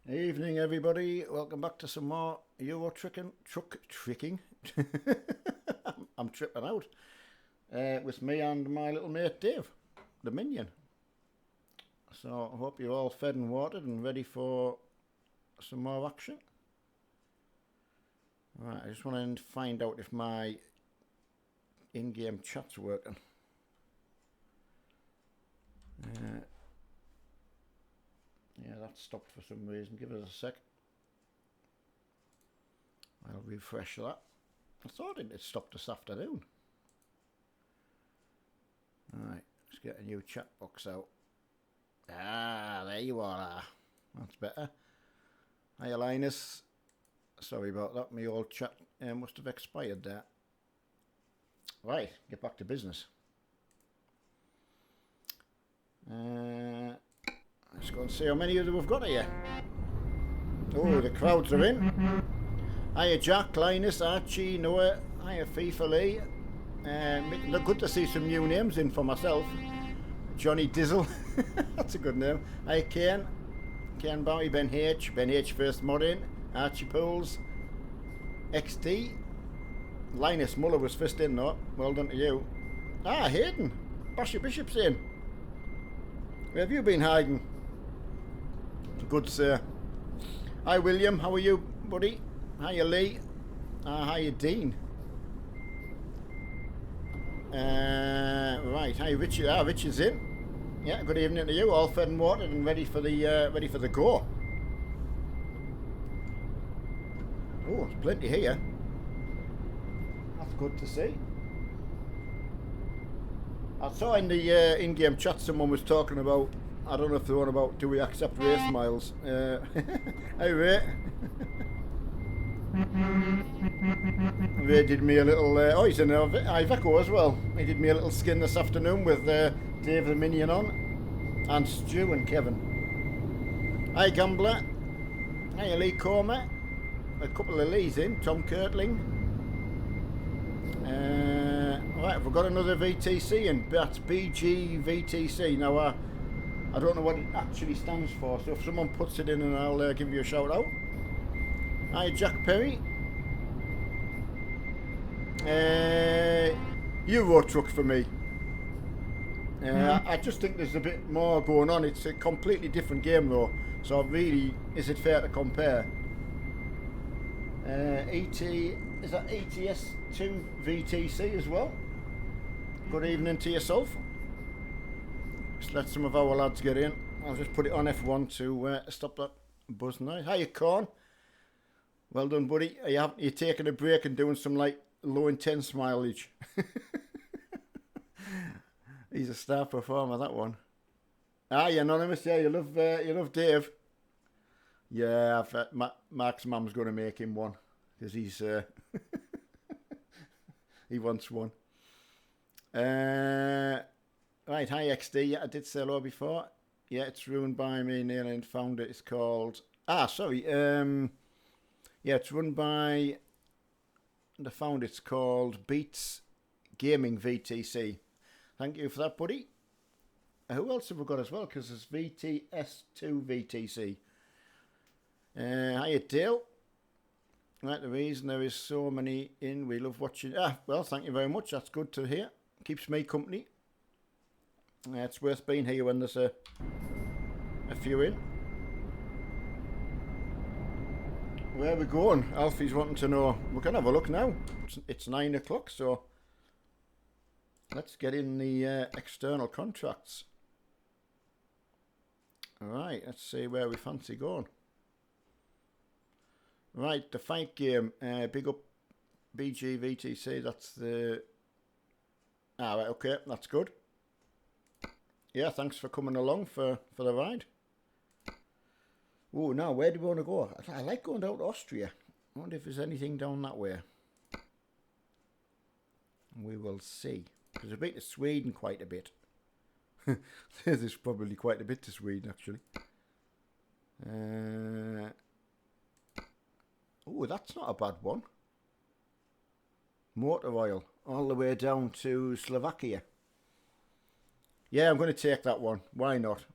Evening, everybody. Welcome back to some more truck tricking. I'm tripping out with me and my little mate Dave, the minion. So I hope you're all fed and watered and ready for some more action. Right, I just want to find out if my in-game chat's working. Yeah, that stopped for some reason. Give us a sec. I'll refresh that. I thought it had stopped this afternoon. Alright, let's get a new chat box out. Ah, there you are. That's better. Hiya, Linus. Sorry about that. My old chat must have expired there. Right, get back to business. Let's go and see how many of them we've got here. Oh, the crowds are in. Hiya Jack, Linus, Archie, Noah. Hiya FIFA Lee. Look, good to see some new names in for myself. Johnny Dizzle. That's a good name. Hiya Kane. Kane Bounty, Ben H first mod in. Archie Pools. XD. Linus Muller was first in though. Well done to you. Ah, Hayden. Basher Bishop's in. Where have you been hiding? Good sir. Hi William, how are you, buddy? Hiya Lee. Hiya Dean. Right, hi Richard. Richard's in. Yeah, good evening to you. All fed and watered and ready for the go. Oh, there's plenty here. That's good to see. I saw in the in-game chat someone was talking about, I don't know if they were on about, do we accept race miles? Hey Ray. Ray did me a little, oh he's in Iveco as well. He did me a little skin this afternoon with Dave the Minion on, and Stu and Kevin. Hi Gambler. Hi Lee Comer. A couple of Lees in, Tom Kirtling. Right, have we got another VTC in? That's BG VTC. Now, I don't know what it actually stands for, so if someone puts it in and I'll give you a shout out. Hi, Jack Perry. Euro truck for me. I just think there's a bit more going on. It's a completely different game though, so really, is it fair to compare? Is that ETS2 VTC as well? Good evening to yourself. Just let some of our lads get in. I'll just put it on F1 to stop that buzz now. Hiya, Corn. Well done, buddy. You're taking a break and doing some like low intense mileage. He's a star performer, that one. Ah, you're anonymous. Yeah, you love Dave. Yeah, Mark's mum's going to make him one because he's he wants one. Right, hi XD. Yeah, I did say hello before. Yeah, it's ruined by me. Neil found it. It's called. Sorry. Yeah, it's run by the founder. It's called Beats Gaming VTC. Thank you for that, buddy. Who else have we got as well? Because there's VTS2 VTC. Hiya, Dale. Right, the reason there is so many in, we love watching. Well, thank you very much. That's good to hear. Keeps me company. It's worth being here when there's a few in. Where are we going? Alfie's wanting to know. We can have a look now. It's 9 o'clock, so let's get in the external contracts. Alright, let's see where we fancy going. Right, the fight game. Big up BG VTC. That's the. Right, okay, that's good. Yeah, thanks for coming along for the ride. Oh, now where do we want to go? I like going down to Austria. I wonder if there's anything down that way. We will see. Because we've been to Sweden quite a bit. There's probably quite a bit to Sweden, actually. Oh, that's not a bad one. Motor oil. All the way down to Slovakia. Yeah, I'm going to take that one. Why not?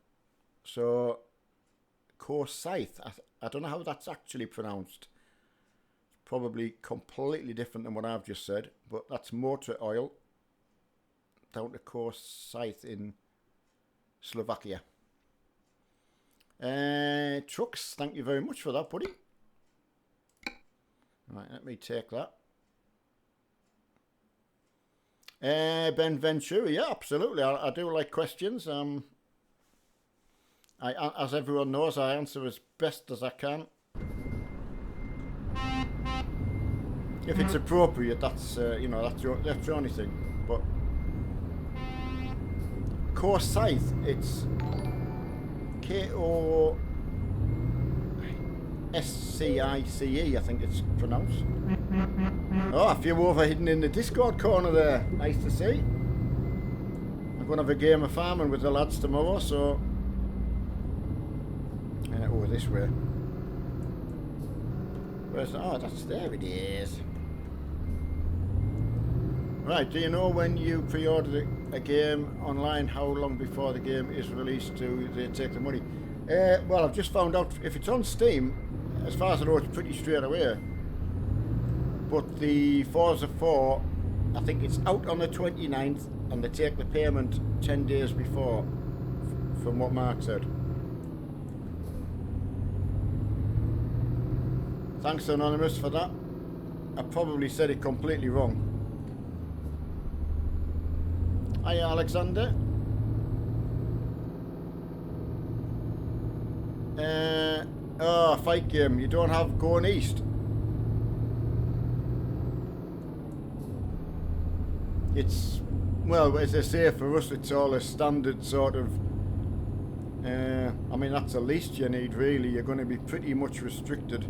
So, Corsaith. I don't know how that's actually pronounced. Probably completely different than what I've just said, but that's motor oil down to Forsyth in Slovakia. Trucks, thank you very much for that, buddy. Right, let me take that. Ben Ventura, yeah, absolutely. I do like questions. As everyone knows, I answer as best as I can. If it's appropriate, that's you know, that's the only thing. But Forsyth, it's Koscice, I think it's pronounced. Oh, a few over hidden in the Discord corner there. Nice to see. I'm going to have a game of farming with the lads tomorrow, so... oh, this way. Where's that? Oh, there it is. Right, do you know when you pre-order a game online, how long before the game is released do they take the money? Well, I've just found out if it's on Steam, as far as I know, it's pretty straight away. But the Forza 4, I think it's out on the 29th, and they take the payment 10 days before, from what Mark said. Thanks, Anonymous, for that. I probably said it completely wrong. Hi, Alexander. Oh, fight game. You don't have going east. It's, well, as I say, for us, it's all a standard sort of. I mean, that's the least you need, really. You're going to be pretty much restricted.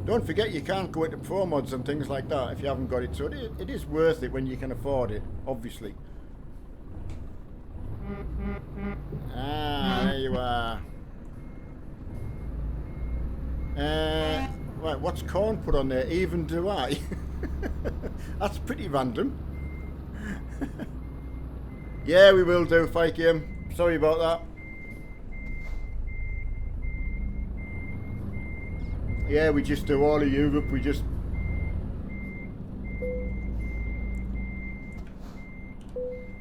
Don't forget, you can't go into pro mods and things like that if you haven't got it. So it is worth it when you can afford it, obviously. Ah, there you are. Right, what's Corn put on there? Even do I? That's pretty random. Yeah, we will do, fight game. Sorry about that. Yeah, we just do all of Europe. We just...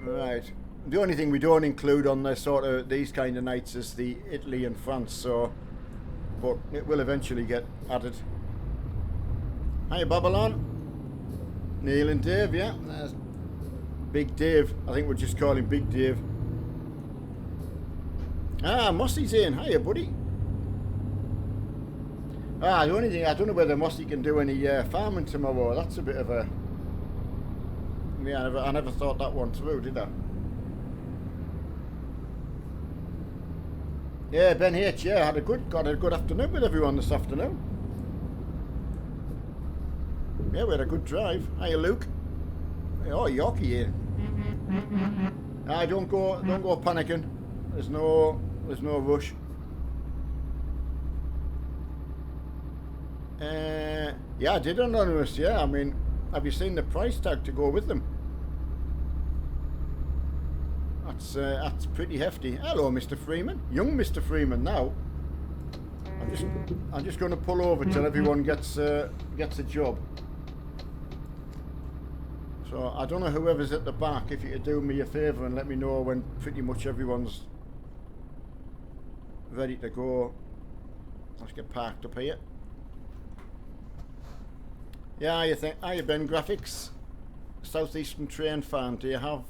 Right. The only thing we don't include on the sort of these kind of nights is the Italy and France, so... But it will eventually get added. Hiya, Babylon. Neil and Dave, yeah. There's Big Dave. I think we'll just call him Big Dave. Ah, Mossy's in. Hiya, buddy. Ah, the only thing, I don't know whether Mossy can do any farming tomorrow. That's a bit of a... Yeah, I never thought that one through, did I? Yeah, Ben H, yeah, got a good afternoon with everyone this afternoon. Yeah, we had a good drive. Hiya, Luke. Oh, Yorkie in. Ah, don't go panicking. There's no rush. Yeah, I did, Anonymous, yeah. I mean, have you seen the price tag to go with them? That's pretty hefty. Hello, Mr. Freeman. Young Mr. Freeman now. I'm just going to pull over till everyone gets a job. So I don't know whoever's at the back, if you could do me a favour and let me know when pretty much everyone's ready to go. Let's get parked up here. Yeah, you think? Hiya, Ben Graphics. Southeastern Train fan. Do you have?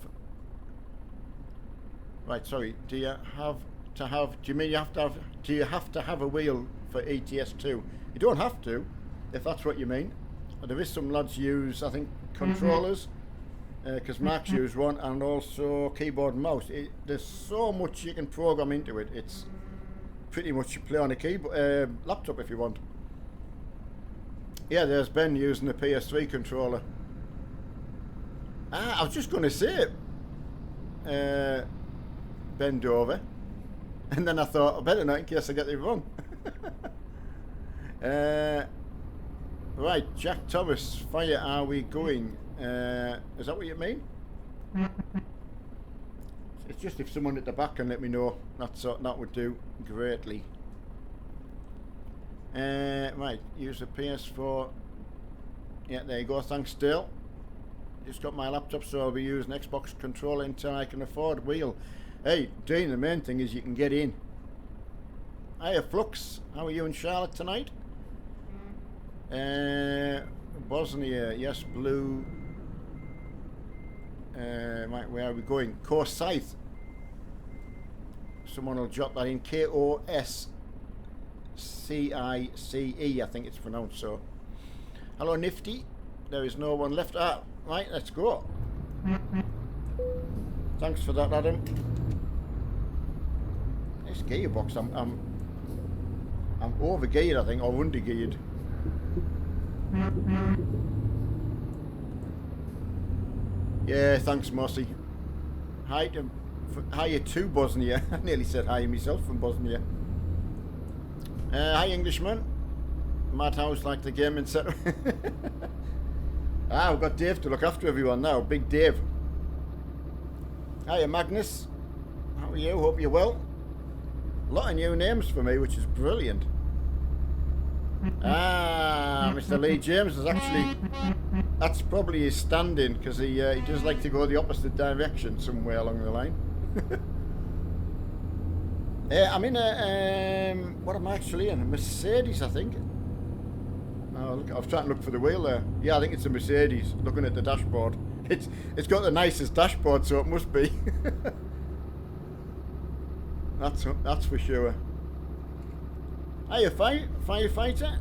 Right, sorry. Do you have to have? Do you mean you have to have? Do you have to have a wheel for ETS2? You don't have to, if that's what you mean. There is some lads use, I think, controllers, because Mark's used one, and also keyboard and mouse. There's so much you can program into it. It's pretty much you play on a keyboard, laptop if you want. Yeah, there's Ben using the PS3 controller. Ah, I was just going to say it. Bend over. And then I thought, I better not in case I get it wrong. Right, Jack Thomas, fire, are we going? Is that what you mean? It's just if someone at the back can let me know, that would do greatly. Right, use the PS4. Yeah, there you go, thanks Dale. Just got my laptop, so I'll be using Xbox controller until I can afford wheel. Hey, Dean, the main thing is you can get in. Hiya, Flux. How are you in Charlotte tonight? Bosnia, yes, blue. Right, where are we going? Corsyth. Someone will jot that in. K-O-S-C-I-C-E, I think it's pronounced so. Hello, Nifty. There is no one left. Ah, right, let's go. Thanks for that, Adam. This gearbox, I'm over geared, I think, or under geared. Yeah, thanks, Mossy. Hi to Bosnia. I nearly said hi myself from Bosnia. Hi, Englishman. Madhouse like the game and set. We've got Dave to look after everyone now. Big Dave. Hiya, Magnus. How are you? Hope you're well. A lot of new names for me, which is brilliant. Mr. Lee James is actually... That's probably his stand-in, because he does like to go the opposite direction somewhere along the line. I'm in a... what am I actually in? A Mercedes, I think. Oh, look, I was trying to look for the wheel there. Yeah, I think it's a Mercedes, looking at the dashboard. It's got the nicest dashboard, so it must be. That's for sure. Hiya, firefighter.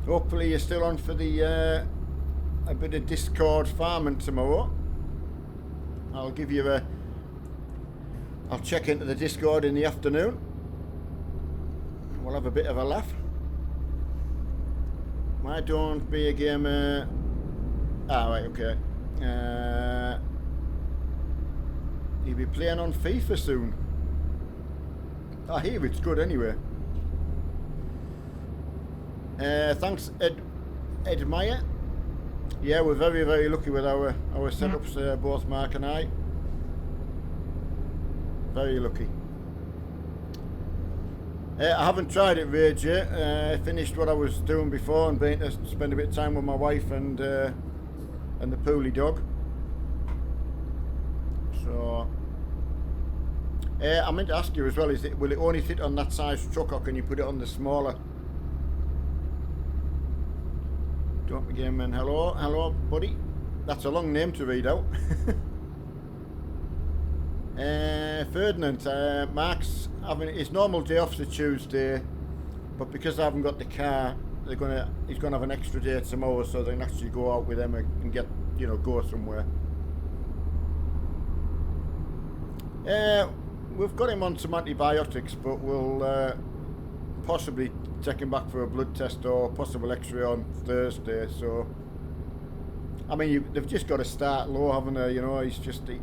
Hopefully you're still on for the a bit of Discord farming tomorrow. I'll check into the Discord in the afternoon. We'll have a bit of a laugh. Why don't be a gamer? Right, okay. You'll be playing on FIFA soon. I hear it's good anyway. Thanks, Ed Meyer. Yeah, we're very, very lucky with our setups, both Mark and I. Very lucky. I haven't tried it, Rage, yet. I finished what I was doing before and been to spend a bit of time with my wife and the Poolie dog. So, I meant to ask you as well, will it only fit on that size truck or can you put it on the smaller? Don't begin, man. Hello, buddy. That's a long name to read out. Ferdinand, Mark's having his normal day off's a Tuesday, but because I haven't got the car, he's gonna have an extra day tomorrow, so they can actually go out with them and get, go somewhere. We've got him on some antibiotics, but we'll possibly take him back for a blood test or possible X-ray on Thursday. So, I mean, they've just got to start low, haven't they? He's just he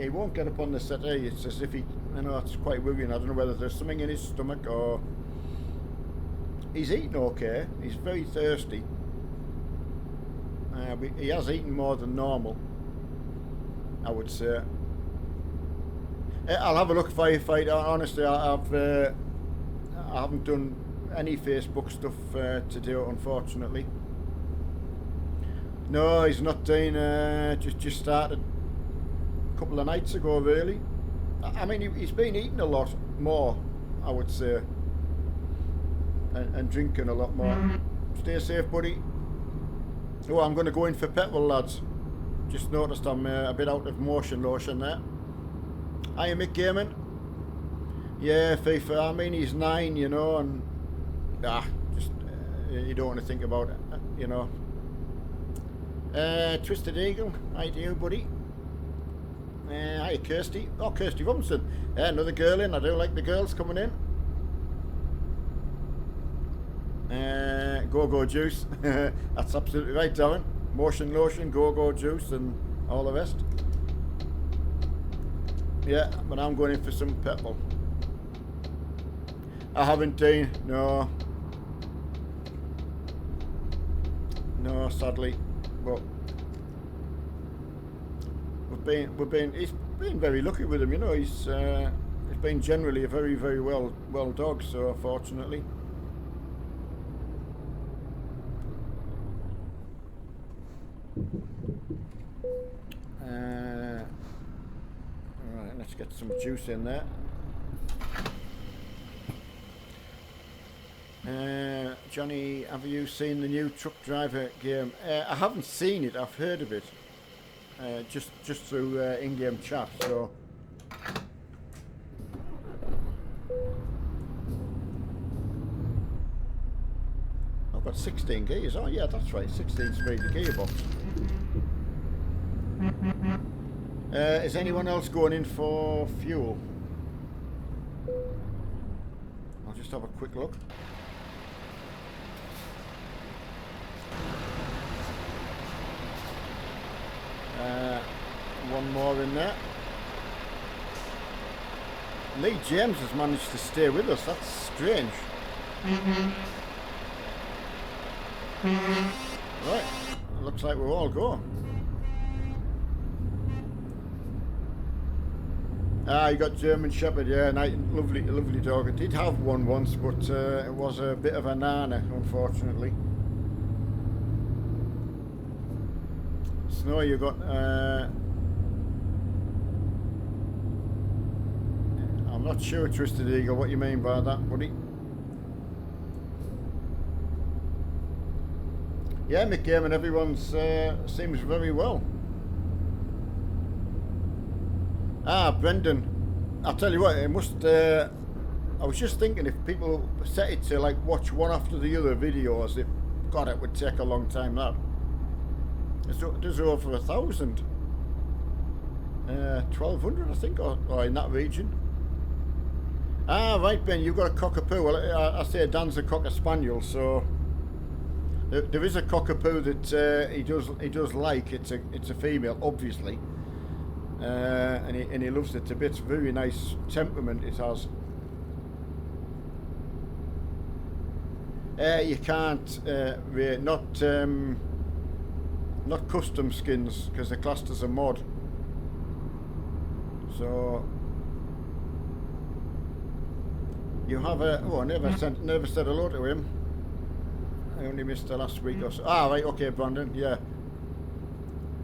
won't get up on the settee. It's as if it's quite worrying. I don't know whether there's something in his stomach or he's eating okay. He's very thirsty. But he has eaten more than normal, I would say. I'll have a look, firefighter. Honestly, I haven't done any Facebook stuff to do, unfortunately. No, he's not doing. Just started a couple of nights ago, really. I mean, he's been eating a lot more, I would say, and drinking a lot more. Stay safe, buddy. Oh, I'm going to go in for petrol, lads. Just noticed I'm a bit out of motion lotion there. Hiya, Mick Gaiman. Yeah, FIFA. I mean, he's 9, and just you don't want to think about it, Twisted Eagle. Hi to you, buddy. Hi, Kirsty. Oh, Kirsty Robinson. Another girl in. I do like the girls coming in. Go-Go Juice. That's absolutely right, Darren. Motion lotion, Go-Go Juice, and all the rest. Yeah, but I'm going in for some petrol. I haven't done, no, sadly, but he's been very lucky with him. He's it's been generally a very, very well dog, so fortunately. Alright, let's get some juice in there. Johnny, have you seen the new truck driver game? I haven't seen it, I've heard of it. Just through in-game chat, so... I've got 16 gears. Oh yeah, that's right, 16 speed gearbox. Is anyone else going in for fuel? I'll just have a quick look. One more in there. Lee James has managed to stay with us. That's strange. Right, looks like we're all go. Ah, you got German Shepherd, yeah, lovely dog. I did have one once, but it was a bit of a nana, unfortunately. Snow, you got... I'm not sure, Twisted Eagle, what you mean by that, buddy. Yeah, McGame and everyone's seems very well. Ah, Brendan, I'll tell you what, it must... I was just thinking if people set it to like watch one after the other videos, God, it would take a long time, that. There's over 1,000. 1,200, I think, or in that region. Ah, right, Ben, you've got a cockapoo. Well, I say Dan's a cocker spaniel, so there is a cockapoo that he does like. It's a female, obviously, and he loves it to bits. Very nice temperament it has. You can't not custom skins because they're classed as a mod. So you have a... Oh, I never said hello to him. I only missed the last week or so. Ah, right, okay, Brandon, yeah.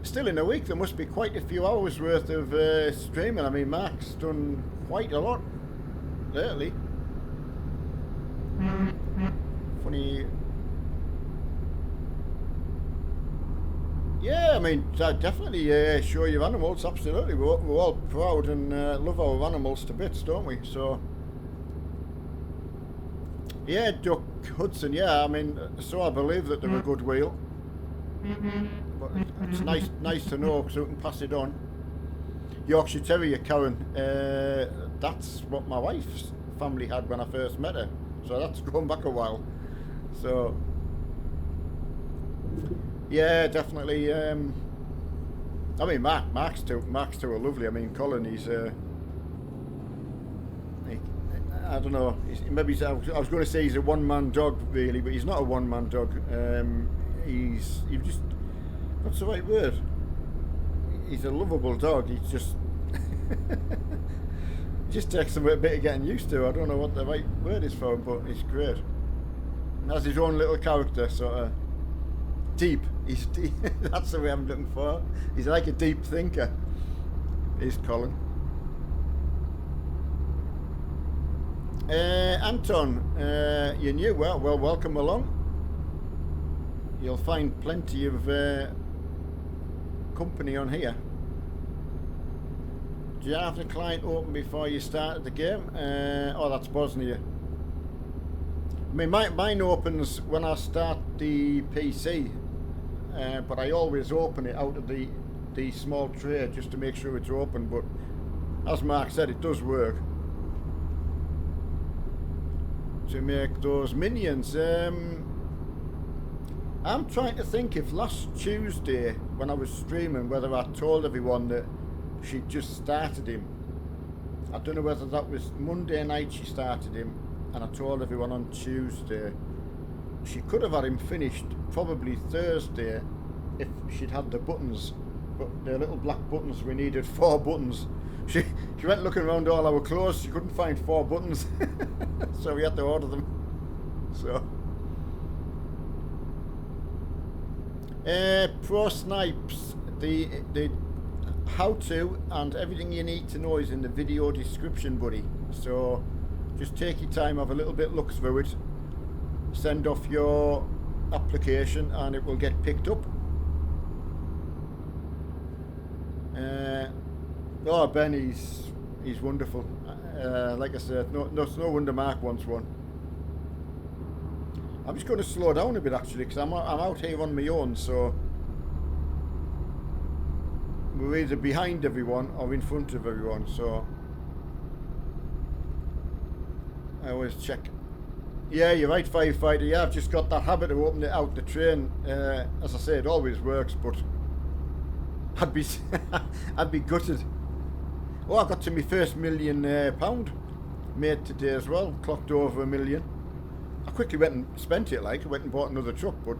Still in a week, there must be quite a few hours worth of streaming. I mean, Mark's done quite a lot lately. Funny... Yeah, I mean, definitely show your animals, absolutely. We're all proud and love our animals to bits, don't we? So... Yeah, Duck Hudson, yeah, I mean, so I believe that they're a good wheel. But it's nice to know, so we can pass it on. Yorkshire Terrier, Karen, that's what my wife's family had when I first met her. So that's going back a while. So, yeah, definitely. I mean, Mark's too lovely. I mean, Colin, he's... I don't know. Maybe I was going to say he's a one-man dog, really, but he's not a one-man dog. He's just... What's the right word? He's a lovable dog. He's just... just takes him a bit of getting used to. I don't know what the right word is for him, but he's great. He has his own little character, sort of... Deep. He's deep. That's the way I'm looking for. He's like a deep thinker. He's Colin. Anton, you're new. Well, welcome along. You'll find plenty of company on here. Do you have the client open before you started the game? Oh, that's Bosnia. I mean, mine opens when I start the PC, but I always open it out of the small tray just to make sure it's open. But as Mark said, it does work. To make those minions. I'm trying to think if last Tuesday when I was streaming whether I told everyone that she'd just started him. I don't know whether that was Monday night she started him and I told everyone on Tuesday. She could have had him finished probably Thursday if she'd had the buttons, but the little black buttons, we needed 4 buttons, she went looking around all our clothes. She couldn't find 4 buttons, so we had to order them. So, Pro Snipes, the how to and everything you need to know is in the video description, buddy. So just take your time, have a little bit look through it, send off your application and it will get picked up. Oh, Ben, he's wonderful. Like I said, no wonder Mark wants one. I'm just going to slow down a bit actually, because I'm out here on my own, so we're either behind everyone or in front of everyone, so I always check. Yeah, you're right, firefighter. Yeah, I've just got that habit of opening it out the train. As I say, it always works, but I'd be I'd be gutted. Oh, I got to my first £1 million made today as well. Clocked over £1 million. I quickly went and spent it. Like I went and bought another truck, but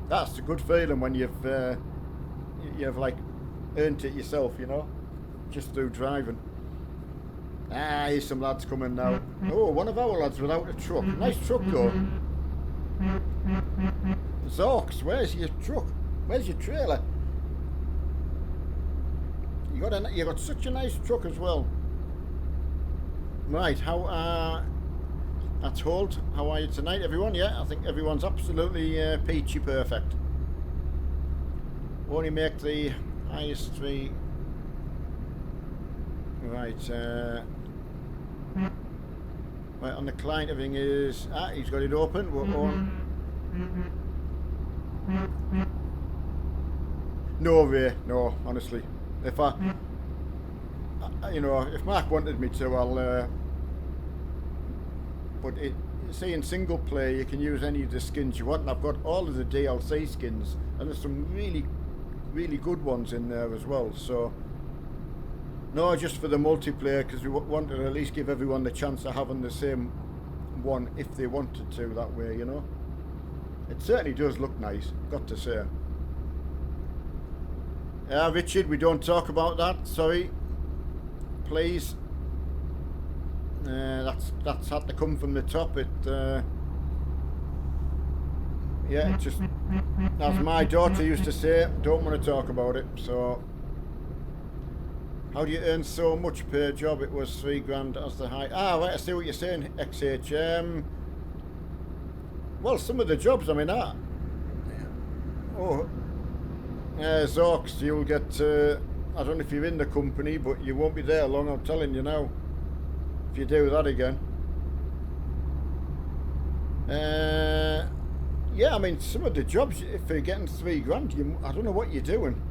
that's a good feeling when you've like earned it yourself, you know, just through driving. Ah, here's some lads coming now. Oh, one of our lads without a truck. Nice truck though. Zorks, where's your truck? Where's your trailer? You got such a nice truck as well. Right, that's Holt. How are you tonight, everyone? Yeah, I think everyone's absolutely peachy perfect. Only make the highest 3. Right, right, on the client everything is... he's got it open. We're on. No, Ray, no, honestly. If you know, if Mark wanted me to, I'll... but see, in single player, you can use any of the skins you want, and I've got all of the DLC skins, and there's some really, really good ones in there as well, so... No, just for the multiplayer, because we wanted to at least give everyone the chance of having the same one if they wanted to that way, you know. It certainly does look nice, got to say. Richard, we don't talk about that, sorry. Please. That's had to come from the top. Yeah, it just, as my daughter used to say, don't want to talk about it, so... How do you earn so much per job? It was 3 grand as the high. Right, I see what you're saying, XH. Well, some of the jobs, I mean, Zorks, you'll get, I don't know if you're in the company, but you won't be there long, I'm telling you now. If you do that again. Yeah, I mean, some of the jobs, if you're getting 3 grand, I don't know what you're doing.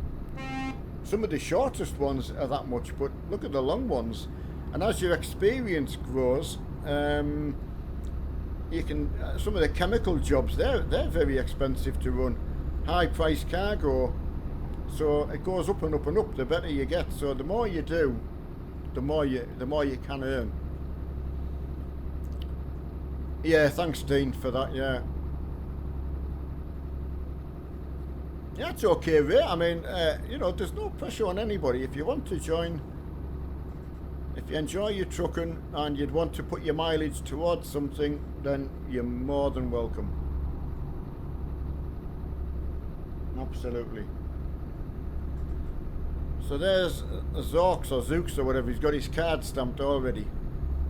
Some of the shortest ones are that much, but look at the long ones. And as your experience grows, you can. Some of the chemical jobs, they're very expensive to run. High price cargo, so it goes up and up and up. The better you get. So the more you do, the more you can earn. Yeah, thanks, Dean, for that. Yeah. Yeah, it's okay, Ray. I mean, you know, there's no pressure on anybody. If you want to join, if you enjoy your trucking and you'd want to put your mileage towards something, then you're more than welcome. Absolutely. So there's Zorks or Zooks or whatever. He's got his card stamped already.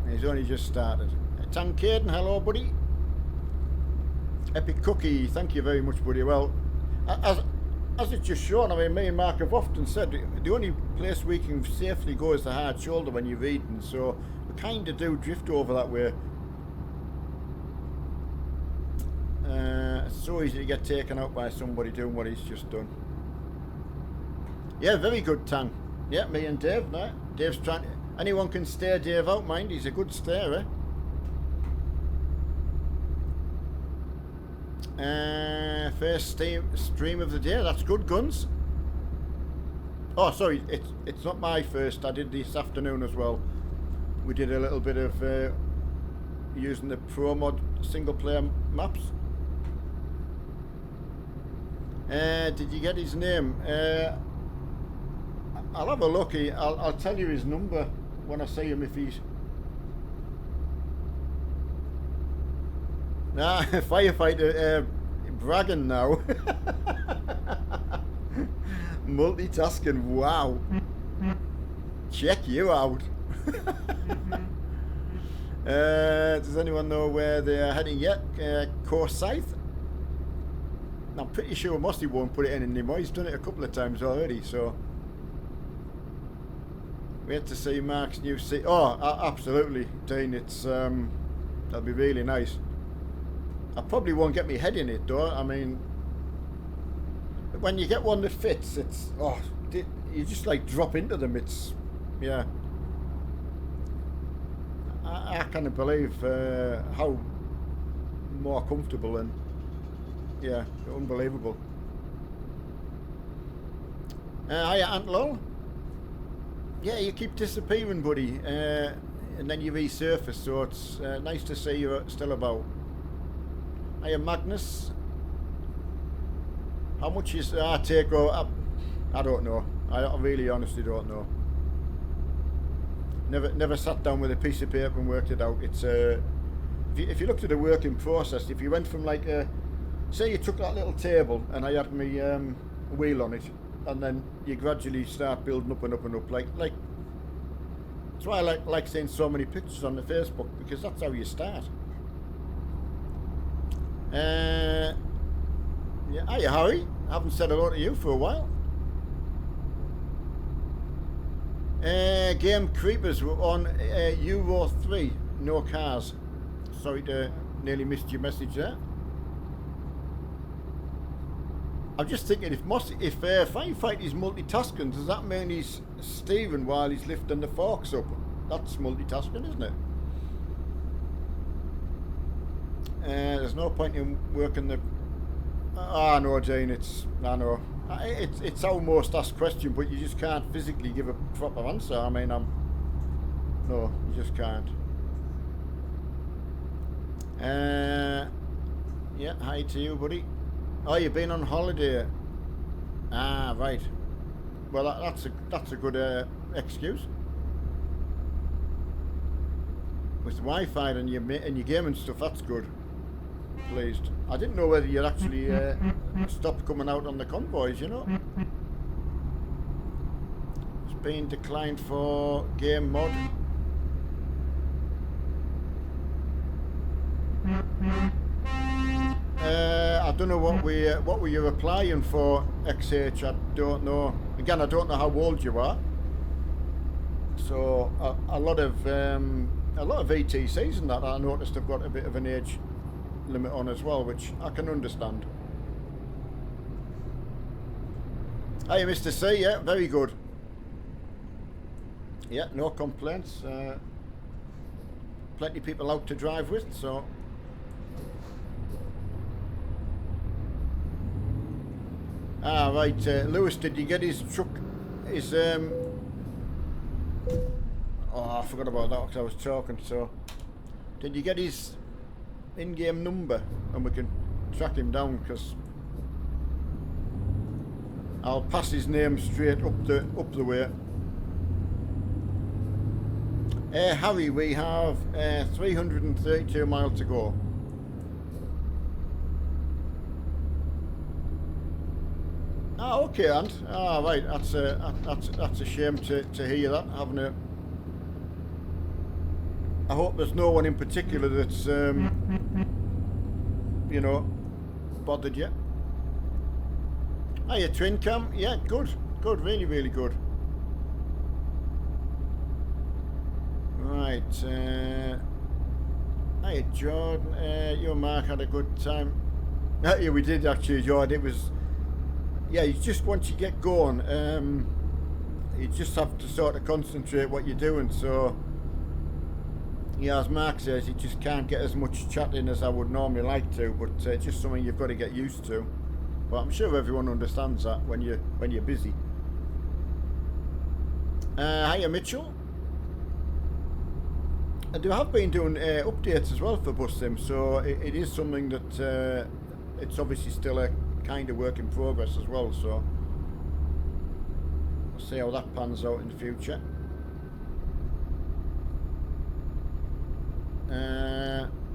He's only just started. Tankaden, hello, buddy. Epic Cookie, thank you very much, buddy. Well, as it's just shown, I mean, me and Mark have often said the only place we can safely go is the hard shoulder when you're reading, so we kind of do drift over that way. It's so easy to get taken out by somebody doing what he's just done. Yeah, very good, Tang. Yeah, me and Dave, no? Dave's trying to... Anyone can stare Dave out, mind. He's a good starer. First stream of the day. That's good, Guns. Oh, sorry, it's not my first. I did this afternoon as well. We did a little bit of using the Pro Mod single player maps. Did you get his name? I'll have a look. I'll tell you his number when I see him if he's... Nah, firefighter bragging now. Multitasking, wow. Check you out. Does anyone know where they're heading yet? Course south? I'm pretty sure Mossy won't put it in anymore. He's done it a couple of times already, so... We had to see Mark's new seat. Oh, absolutely, Dean. It's that'll be really nice. I probably won't get my head in it though. I mean, when you get one that fits, it's you just like drop into them. It's yeah. I can't believe how more comfortable and yeah, unbelievable. Hiya, Aunt Lol. Yeah, you keep disappearing, buddy, and then you resurface, so it's nice to see you're still about. Hiya, Magnus. How much is take-home? I don't know. I really honestly don't know. Never sat down with a piece of paper and worked it out. It's if you looked at the working process, if you went from like say you took that little table and I had my wheel on it, and then you gradually start building up and up and up, like that's why I like seeing so many pictures on the Facebook, because that's how you start. Yeah, hiya Harry, I haven't said hello to you for a while. Game Creepers were on Euro 3, no cars. Sorry to nearly missed your message there. I'm just thinking, if Firefighter's multitasking, does that mean he's steering while he's lifting the forks up? That's multitasking, isn't it? There's no point in working the... I know, Jane, I know. It's almost asked question, but you just can't physically give a proper answer. I mean, no, you just can't. Yeah, hi to you, buddy. Oh, you've been on holiday. Ah, right. Well, that's a good excuse. With the Wi-Fi and your gaming stuff, that's good. Pleased. I didn't know whether you'd actually stopped coming out on the convoys, you know. It's been declined for game mod. I don't know what were you applying for, XH. I don't know. Again, I don't know how old you are. So a lot of ETCs and that I noticed have got a bit of an age limit on as well, which I can understand. Hey, Mr. C, yeah, very good. Yeah, no complaints. Plenty of people out to drive with, so. Ah, right, Lewis, did you get his truck, his, oh, I forgot about that because I was talking, so. Did you get his in-game number and we can track him down, because I'll pass his name straight up the way. Harry, we have 332 miles to go. Ah, okay, Ant. Ah, right. That's a shame to hear that. Having a. I hope there's no one in particular that's you know, bothered you. Hiya, twin cam. Yeah, good, really, really good. Right. Hiya, Jordan. You and Mark had a good time. Yeah, we did actually, Jordan. It was. Yeah, you just once you get going, you just have to sort of concentrate what you're doing. So, yeah, as Mark says, you just can't get as much chatting as I would normally like to. But it's just something you've got to get used to. But I'm sure everyone understands that when you're busy. Hiya, Mitchell. And they have been doing updates as well for Bus Sim, so it is something that it's obviously still a kind of work in progress as well. So We'll see how that pans out in the future.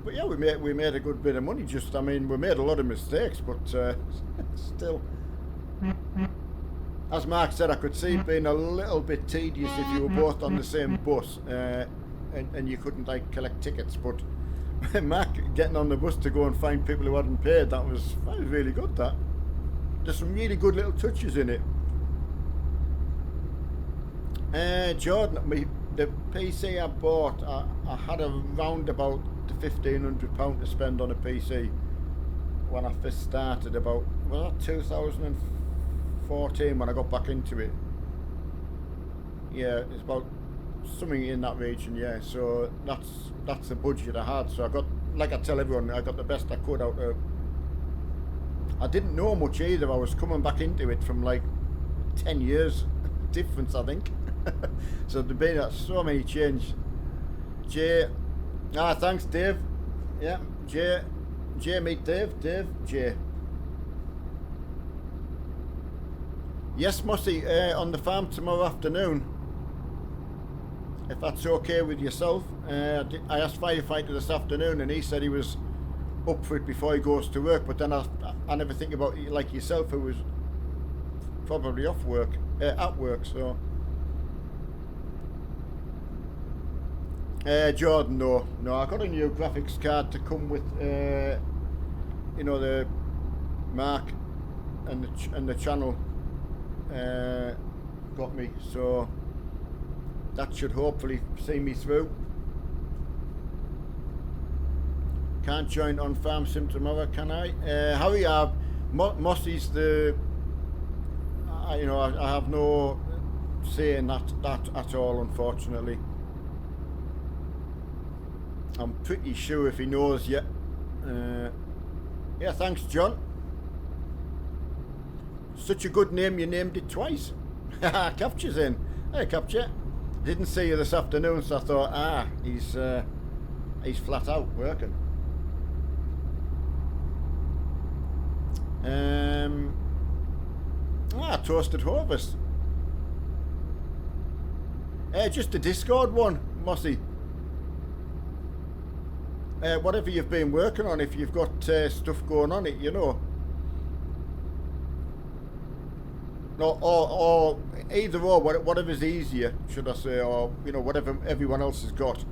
But yeah, we made a good bit of money. Just, I mean, we made a lot of mistakes, but still, as Mark said, I could see it being a little bit tedious if you were both on the same bus and you couldn't like collect tickets. But Mark getting on the bus to go and find people who hadn't paid, that was really good. That there's some really good little touches in it. Jordan, the PC I bought, I had around about the £1,500 to spend on a PC when I first started, about, was that 2014 when I got back into it? Yeah, it's about something in that region, yeah. So that's the budget I had. So I got, like I tell everyone, I got the best I could out of. I didn't know much either. I was coming back into it from like 10 years difference, I think. So there've been so many changes. Jay, thanks Dave. Yeah, Jay meet Dave, Jay. Yes, Mossy, on the farm tomorrow afternoon, if that's okay with yourself. I asked Firefighter this afternoon and he said he was up for it before he goes to work, but then I never think about it like yourself, who was probably off work, at work, so. Jordan, no, I got a new graphics card to come with, you know, the Mark and the channel got me, so that should hopefully see me through. Can't join on Farm Sim tomorrow, can I? Harry, Mossy's the, you know, I have no say in that at all, unfortunately. I'm pretty sure if he knows yet. Yeah, thanks, John. Such a good name, you named it twice. Capture's in. Hey, Capture. Didn't see you this afternoon, so I thought, he's flat out working. Toasted Harvest. Just a Discord one, Mossy. Whatever you've been working on, if you've got stuff going on it, you know. Or either or, whatever's easier, should I say, or, you know, whatever everyone else has got.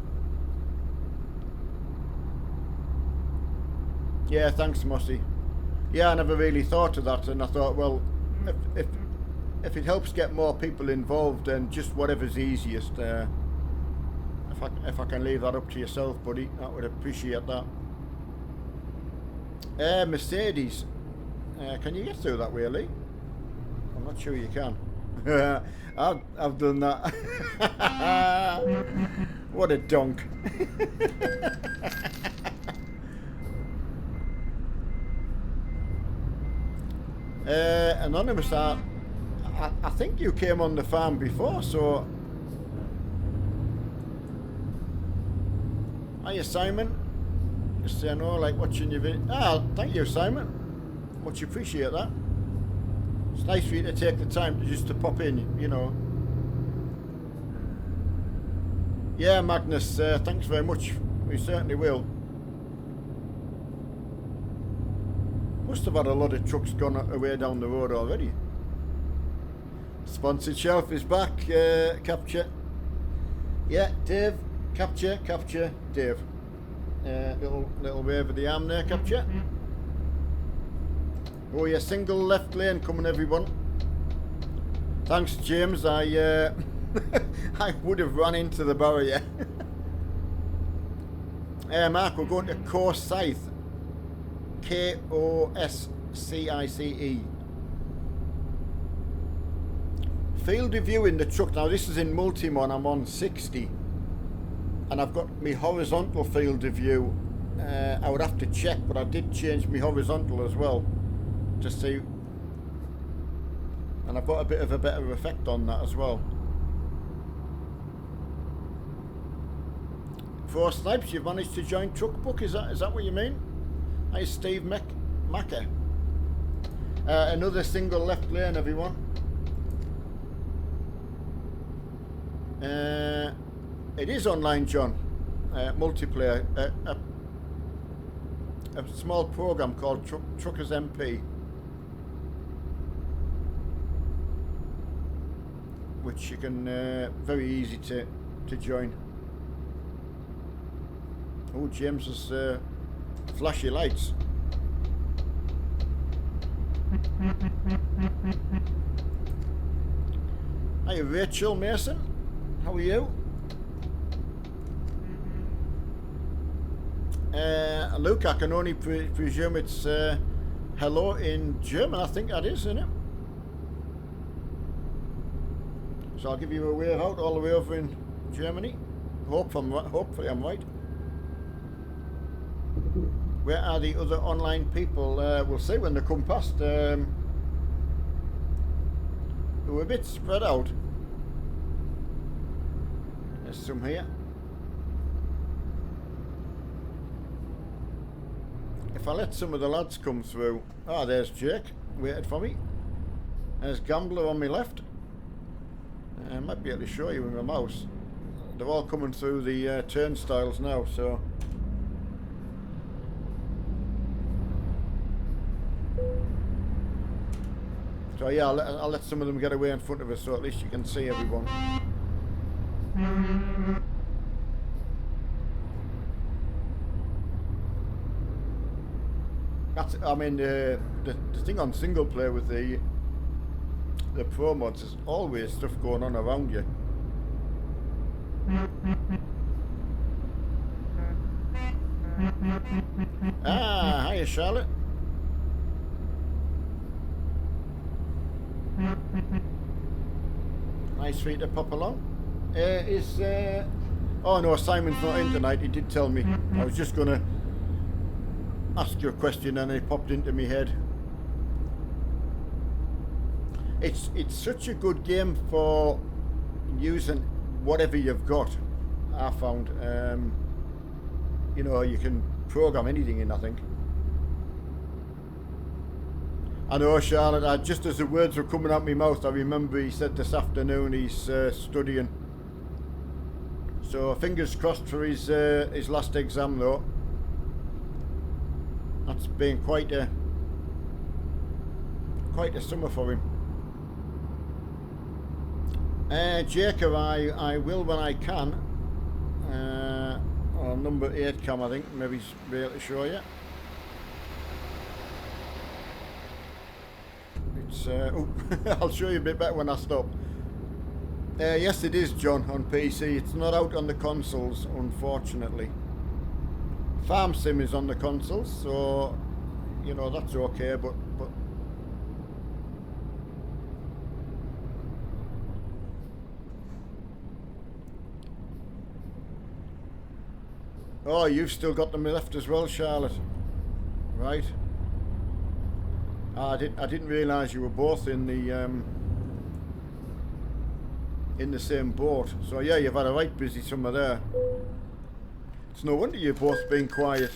Yeah, thanks, Mossy. Yeah, I never really thought of that, and I thought, well, if it helps get more people involved, then just whatever's easiest. If I can leave that up to yourself, buddy, I would appreciate that. Mercedes, can you get through that way, Lee? I'm not sure you can. I've done that. What a donk. Anonymous, I think you came on the farm before, so. Hiya, Simon. Just saying, like watching your video. Thank you, Simon. Much appreciate that. It's nice for you to take the time to pop in, you know. Yeah, Magnus, thanks very much. We certainly will. Must have had a lot of trucks gone away down the road already. Sponsored shelf is back, Capture. Yeah, Dave. Capture, Dave. Little wave of the arm there, Capture. Oh yeah, single left lane coming, everyone. Thanks, James. I I would have run into the barrier. Mark, we're going to Koscice. Koscice. Field of view in the truck. Now this is in Multimon. I'm on 60. And I've got my horizontal field of view. I would have to check, but I did change my horizontal as well to see, and I've got a bit of a better effect on that as well. For Snipes, you've managed to join Truck Book. Is that what you mean? Hi, Steve Macker. Another single left lane, everyone. It is online, John. Multiplayer. A small program called Truckers MP, which you can very easy to join. Oh, James's flashy lights. Hi, Rachel Mason. How are you? Luke, I can only presume it's hello in German. I think that is, isn't it? So I'll give you a wave out all the way over in Germany. Hopefully I'm right. Where are the other online people? We'll see when they come past. We're a bit spread out. There's some here. If I let some of the lads come through. Ah, there's Jake, waited for me. There's Gambler on my left. I might be able to show you with my mouse. They're all coming through the turnstiles now, so. So yeah, I'll let some of them get away in front of us, so at least you can see everyone. That's, I mean, the thing on single player with the pro mods is always stuff going on around you. Ah, hiya Charlotte. Nice for you to pop along. Oh no, Simon's not in tonight, he did tell me. I was just gonna ask you a question and it popped into my head. It's such a good game for using whatever you've got, I found. You know, you can program anything in, I think. I know, Charlotte, just as the words were coming out my mouth, I remember he said this afternoon he's studying. So fingers crossed for his last exam though. That's been quite a summer for him. Jacob, I will when I can. On number 8 cam, I think, maybe be able to show you. It's oh, I'll show you a bit better when I stop. Yes, it is, John, on PC. It's not out on the consoles, unfortunately. Farm Sim is on the consoles, so you know that's okay. But oh, you've still got them left as well, Charlotte. Right. I didn't realise you were both in the same boat. So yeah, you've had a right busy summer there. It's no wonder you've both been quiet.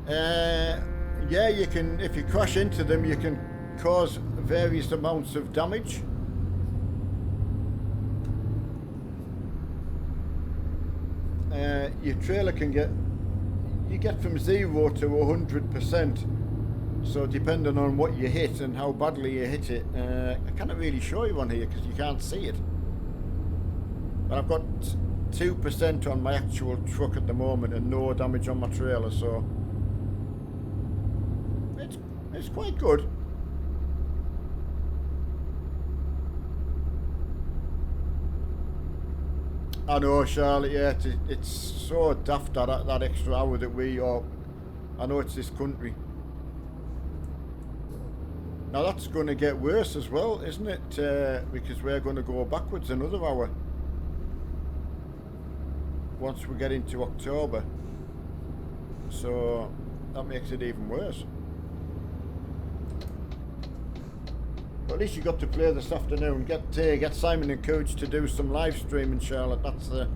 Yeah, you can, if you crash into them, you can cause various amounts of damage. Your trailer can get from 0 to 100%. So depending on what you hit and how badly you hit it, I can't really show you on here because you can't see it. But I've got 2% on my actual truck at the moment and no damage on my trailer, so it's quite good. I know, Charlotte, yeah, it's so daft that extra hour that I know it's this country. Now that's going to get worse as well, isn't it? Because we're going to go backwards another hour once we get into October. So that makes it even worse. But at least you got to play this afternoon. Get Simon and Coach to do some live streaming, Charlotte. That's the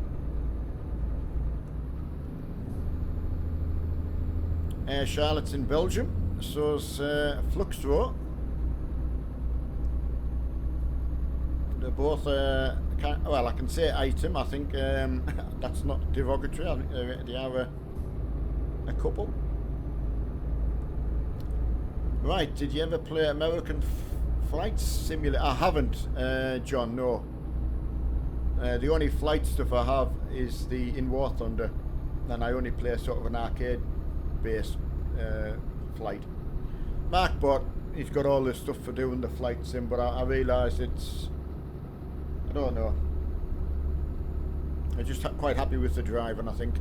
Charlotte's in Belgium. So's Fluxro. both, well, I can say item. I think that's not derogatory. I think they are a couple. Right, did you ever play American Flight Simulator? I haven't, John, no. The only flight stuff I have is the In War Thunder, and I only play sort of an arcade-based flight. Mark bought, he's got all this stuff for doing the flight sim, but I realise it's, I don't know. I'm just quite happy with the driving, I think.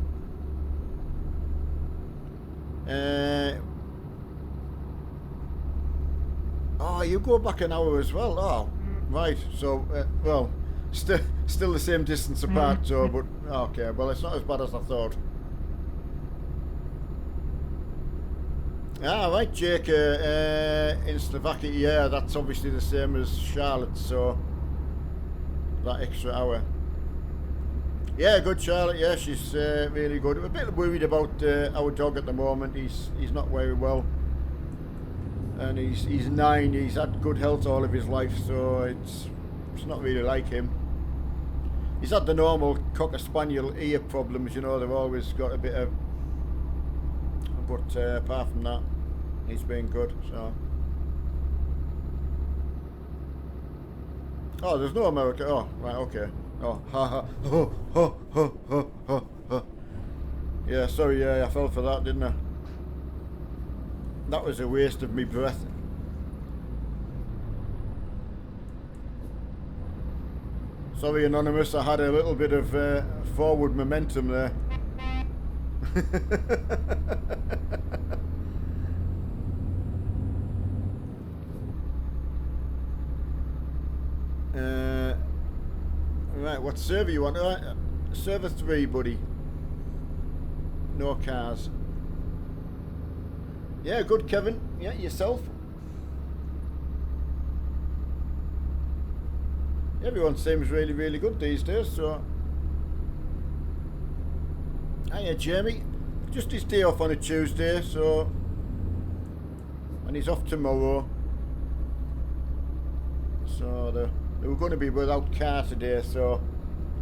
Oh, you go back an hour as well. Oh, right. So, well, still the same distance apart. So, but okay. Well, it's not as bad as I thought. Ah, right, Jake. In Slovakia, yeah, that's obviously the same as Charlotte. So, that extra hour. Yeah, good Charlotte. Yeah, she's really good. I'm a bit worried about our dog at the moment. He's not very well. And he's 9. He's had good health all of his life, so it's not really like him. He's had the normal cocker spaniel ear problems, you know. They've always got a bit of, but apart from that, he's been good. So, oh, there's no America. Oh, right, okay. Oh, ha ha, ho ho ho ho ho ho. Yeah, sorry, yeah, I fell for that, didn't I? That was a waste of me breath. Sorry, Anonymous, I had a little bit of forward momentum there. Right, what server you want? Server 3, buddy. No cars. Yeah, good, Kevin. Yeah, yourself. Everyone seems really, really good these days, so. Hiya, Jamie. Just his day off on a Tuesday, so. And he's off tomorrow. So they were going to be without car today, so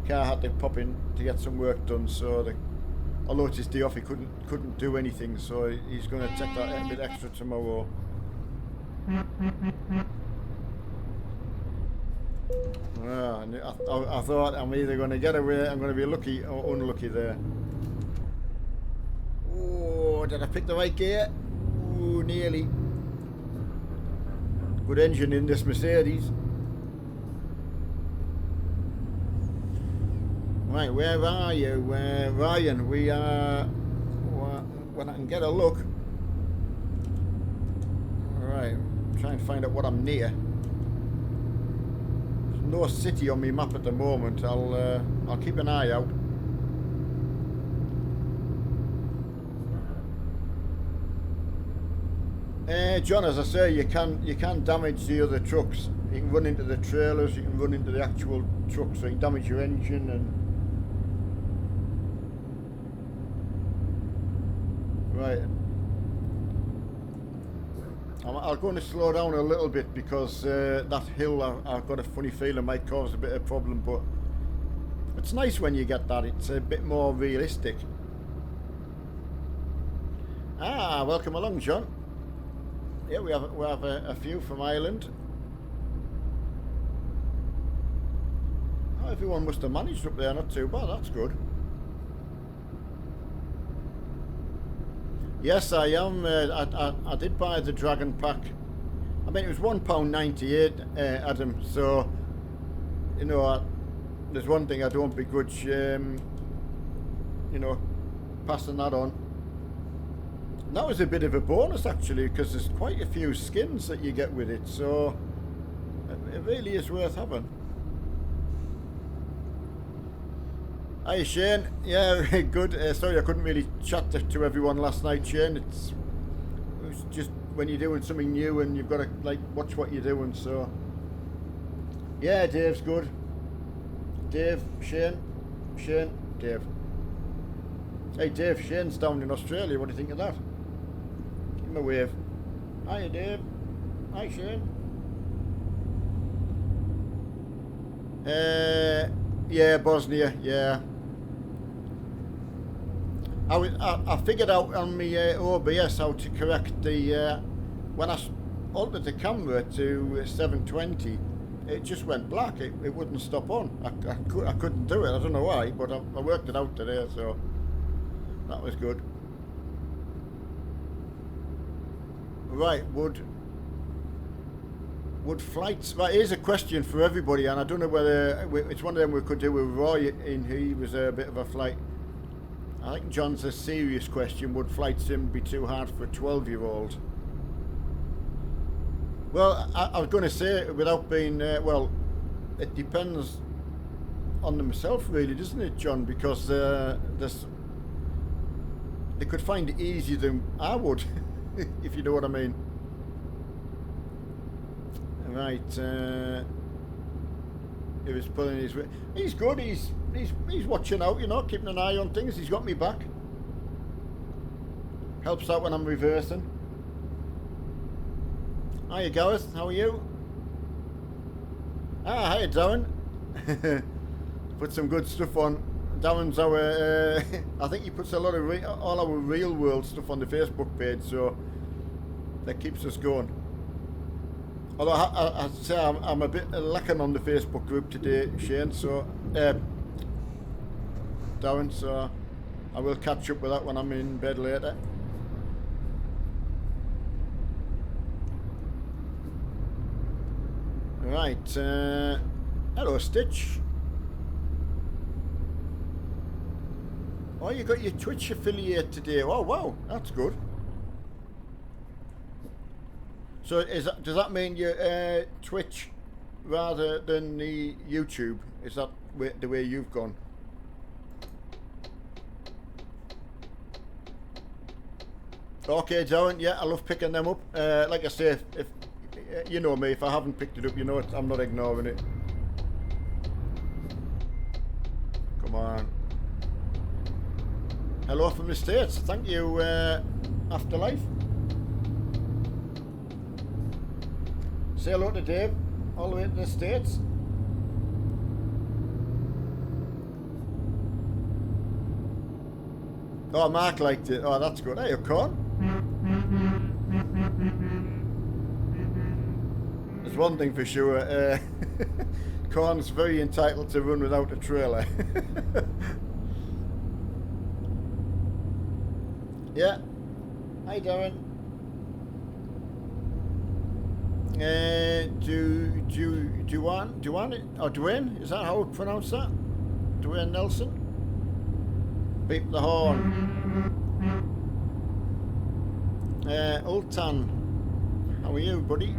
car had to pop in to get some work done, so although it's his day off, he couldn't do anything, so he's going to take that a bit extra tomorrow. I thought I'm either going to get away, I'm going to be lucky or unlucky there. Oh, did I pick the right gear? Oh, nearly. Good engine in this Mercedes. Right, where are you? Ryan, we are... When I can get a look... Alright, try and find out what I'm near. There's no city on my map at the moment. I'll keep an eye out. John, as I say, you can damage the other trucks. You can run into the trailers, you can run into the actual trucks, so you can damage your engine and... Right. I'm going to slow down a little bit because that hill, I've got a funny feeling might cause a bit of a problem, but it's nice when you get that. It's a bit more realistic. Ah, welcome along, John. Yeah, we have a few from Ireland. Oh, everyone must have managed up there, not too bad, that's good. Yes, I am. I did buy the Dragon Pack. I mean, it was £1.98, Adam, so, you know, there's one thing I don't begrudge, you know, passing that on. And that was a bit of a bonus, actually, because there's quite a few skins that you get with it, so it really is worth having. Hi, Shane. Yeah, good. Sorry I couldn't really chat to everyone last night, Shane. It was just when you're doing something new and you've got to, like, watch what you're doing, so. Yeah, Dave's good. Dave, Shane, Dave. Hey, Dave, Shane's down in Australia. What do you think of that? Give him a wave. Hiya, Dave. Hi, Shane. Yeah, Bosnia, yeah. I figured out on my OBS how to correct the when I altered the camera to 720, it just went black. It wouldn't stop on. I couldn't do it. I don't know why, but I worked it out today, so that was good. Right, would flights? Right, here's a question for everybody, and I don't know whether it's one of them we could do with Roy. He was a bit of a flight. I think John's a serious question. Would flight sim be too hard for a 12-year-old? Well, I was going to say, without being, well, it depends on themselves really, doesn't it, John? Because they could find it easier than I would, if you know what I mean. Right, he was pulling his way. He's good, he's watching out, you know, keeping an eye on things. He's got me back. Helps out when I'm reversing. Hiya Gareth, how are you? Ah, hiya Darren. Put some good stuff on. Darren's our, I think he puts a lot of all our real world stuff on the Facebook page, so that keeps us going. Although I'd say I'm a bit lacking on the Facebook group today, Shane, so Darren, so I will catch up with that when I'm in bed later. Right, hello Stitch. Oh, you got your Twitch affiliate today. Oh wow, that's good. So does that mean you Twitch rather than the YouTube? Is that the way you've gone? Okay, Darren. Yeah, I love picking them up. Like I say, if you know me, if I haven't picked it up, you know it, I'm not ignoring it. Come on. Hello from the States. Thank you, Afterlife. Say hello to Dave, all the way to the States. Oh, Mark liked it. Oh, that's good. Hey, you Con. There's one thing for sure. Corn's very entitled to run without a trailer. Yeah. Hi, Darren. Dwayne, is that how I pronounce that? Dwayne Nelson? Beep the horn. Ultan, how are you, buddy?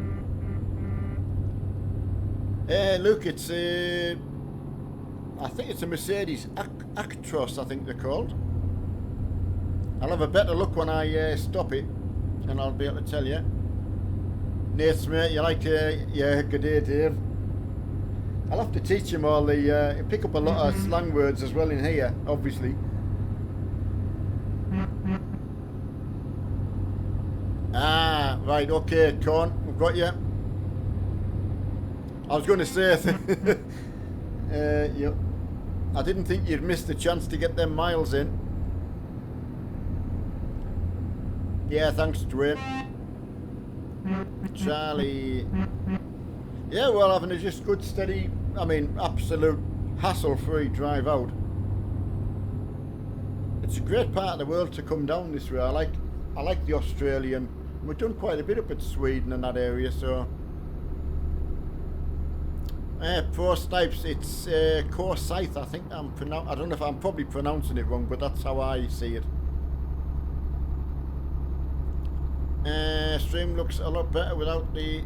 Look, it's I think it's a Mercedes Actros, I think they're called. I'll have a better look when I stop it, and I'll be able to tell you. Nate's mate, you like yeah, good day, Dave. I'll have to teach him all the, pick up a lot of slang words as well in here, obviously. Ah, right, okay, Con, we've got you. I was going to say, I didn't think you'd miss the chance to get them miles in. Yeah, thanks, Dwayne. Charlie. Yeah, well, having a just good, steady, I mean, absolute hassle-free drive out. It's a great part of the world to come down this way. I like the Australian. We've done quite a bit up at Sweden and that area, so. Pro Snipes, it's Corsyth, I think I don't know if I'm probably pronouncing it wrong, but that's how I see it. Stream looks a lot better without the...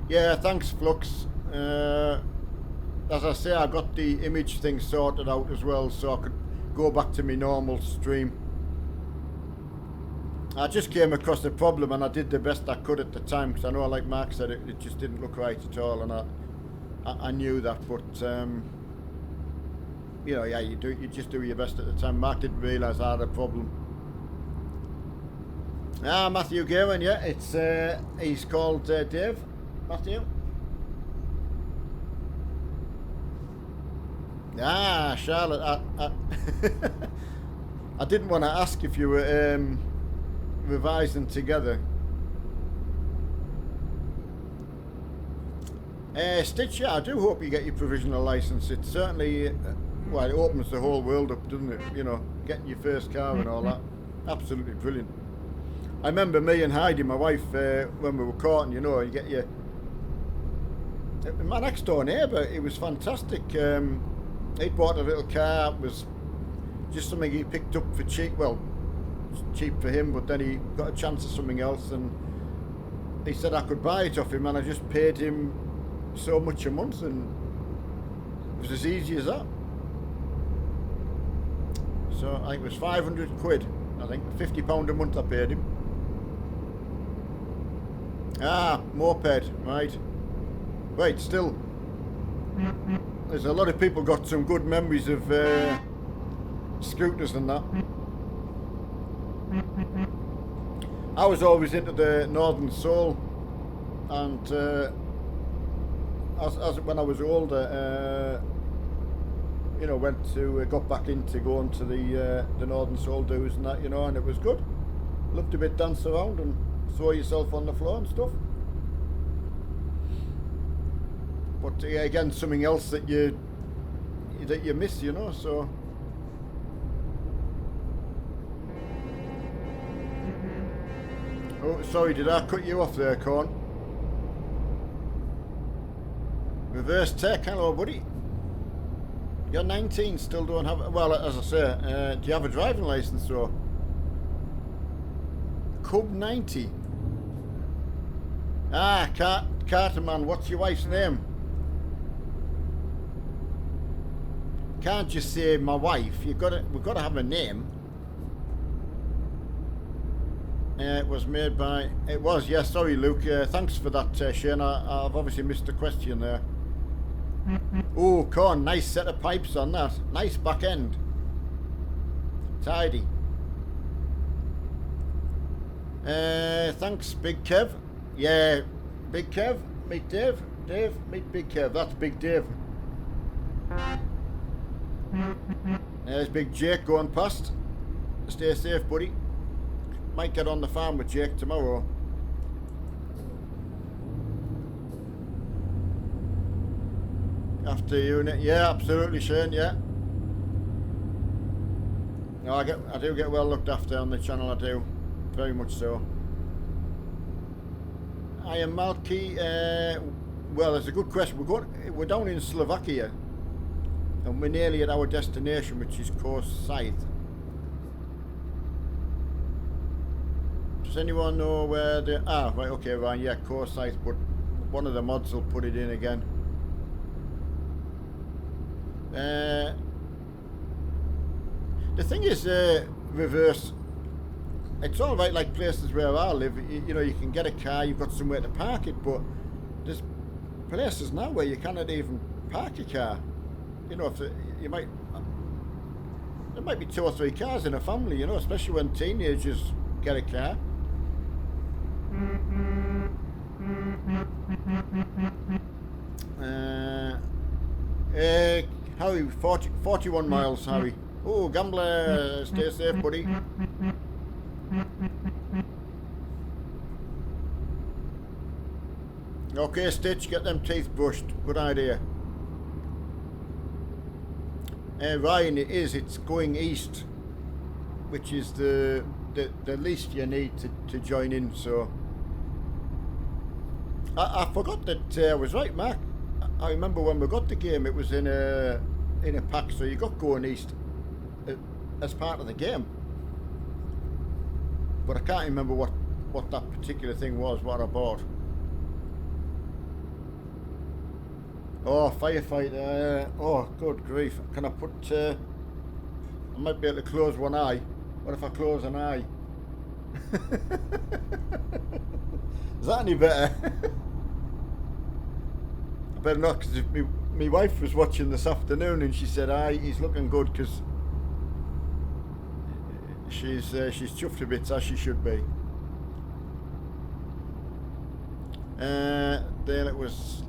Yeah, thanks, Flux. As I say, I got the image thing sorted out as well, so I could go back to my normal stream. I just came across the problem and I did the best I could at the time, because I know, like Mark said, it just didn't look right at all, and I knew that, but you know, yeah, you just do your best at the time. Mark didn't realise I had a problem. Ah, Matthew Gavin, yeah, it's he's called Dave. Matthew. Ah, Charlotte, I didn't want to ask if you were revising together. Stitch, yeah, I do hope you get your provisional license. It certainly, well, it opens the whole world up, doesn't it? You know, getting your first car and all that. Absolutely brilliant. I remember me and Heidi, my wife, when we were courting, you know, you get your... My next door neighbour, it was fantastic. He'd bought a little car. It was just something he picked up for cheap. Well, cheap for him, but then he got a chance of something else, and he said I could buy it off him, and I just paid him so much a month, and it was as easy as that. So I think it was 500 quid. I think £50 a month I paid him. Ah, moped, right. Right, still, there's a lot of people got some good memories of scooters and that. I was always into the Northern Soul, and as when I was older, you know, got back into going to the Northern Soul do's and that, you know, and it was good. Loved a bit dance around and throw yourself on the floor and stuff. But again, something else that you miss, you know. So oh, sorry, did I cut you off there, Corn? Reverse tech, hello, buddy. You're 19, still don't have. Well, as I say, do you have a driving license or? Cub 90. Ah, Carterman, what's your wife's name? Can't just say my wife. We've got to have a name. It was made by. It was, yeah. Sorry, Luke. Thanks for that, Shane. I've obviously missed a question there. Oh, Corn, nice set of pipes on that. Nice back end. Tidy. Thanks, Big Kev. Yeah, Big Kev. Meet Dave. Dave, meet Big Kev. That's Big Dave. There's Big Jake going past. Stay safe, buddy. Might get on the farm with Jake tomorrow. After unit, yeah, absolutely, Shane. Yeah. No, I do get well looked after on the channel. I do, very much so. I am Malky. Well, it's a good question. We're down in Slovakia, and we're nearly at our destination, which is Course Scythe. Does anyone know where the... Ah, right, okay, Ryan, yeah, Course Scythe, but one of the mods will put it in again. The thing is, reverse, it's all right, like places where I live, you know, you can get a car, you've got somewhere to park it, but there's places now where you cannot even park your car. You know, there might be 2 or 3 cars in a family, you know, especially when teenagers get a car. Harry, 41 miles, Harry. Oh, gambler, stay safe, buddy. Okay, Stitch, get them teeth brushed. Good idea. Ryan, it's going east, which is the least you need to join in, so... I forgot that I was right, Mark. I remember when we got the game, it was in a pack, so you got going east as part of the game. But I can't remember what that particular thing was, what I bought. Oh, firefight. Oh, good grief. Can I put... I might be able to close one eye. What if I close an eye? Is that any better? I better not, because my wife was watching this afternoon and she said, aye, he's looking good, because she's chuffed a bit, as she should be. Then it was...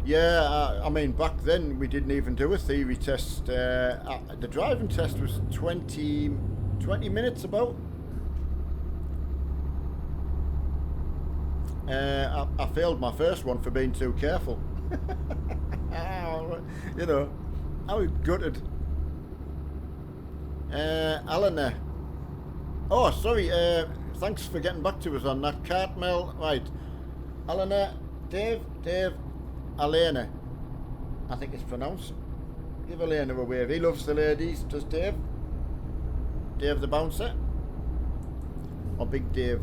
Yeah, I mean, back then we didn't even do a theory test. The driving test was 20 minutes about. I failed my first one for being too careful. You know, I was gutted. Alan, oh, sorry, thanks for getting back to us on that. Cartmel, right. Alan, Dave, Elena, I think it's pronounced. Give Elena a wave. He loves the ladies, does Dave? Dave the bouncer? Or Big Dave?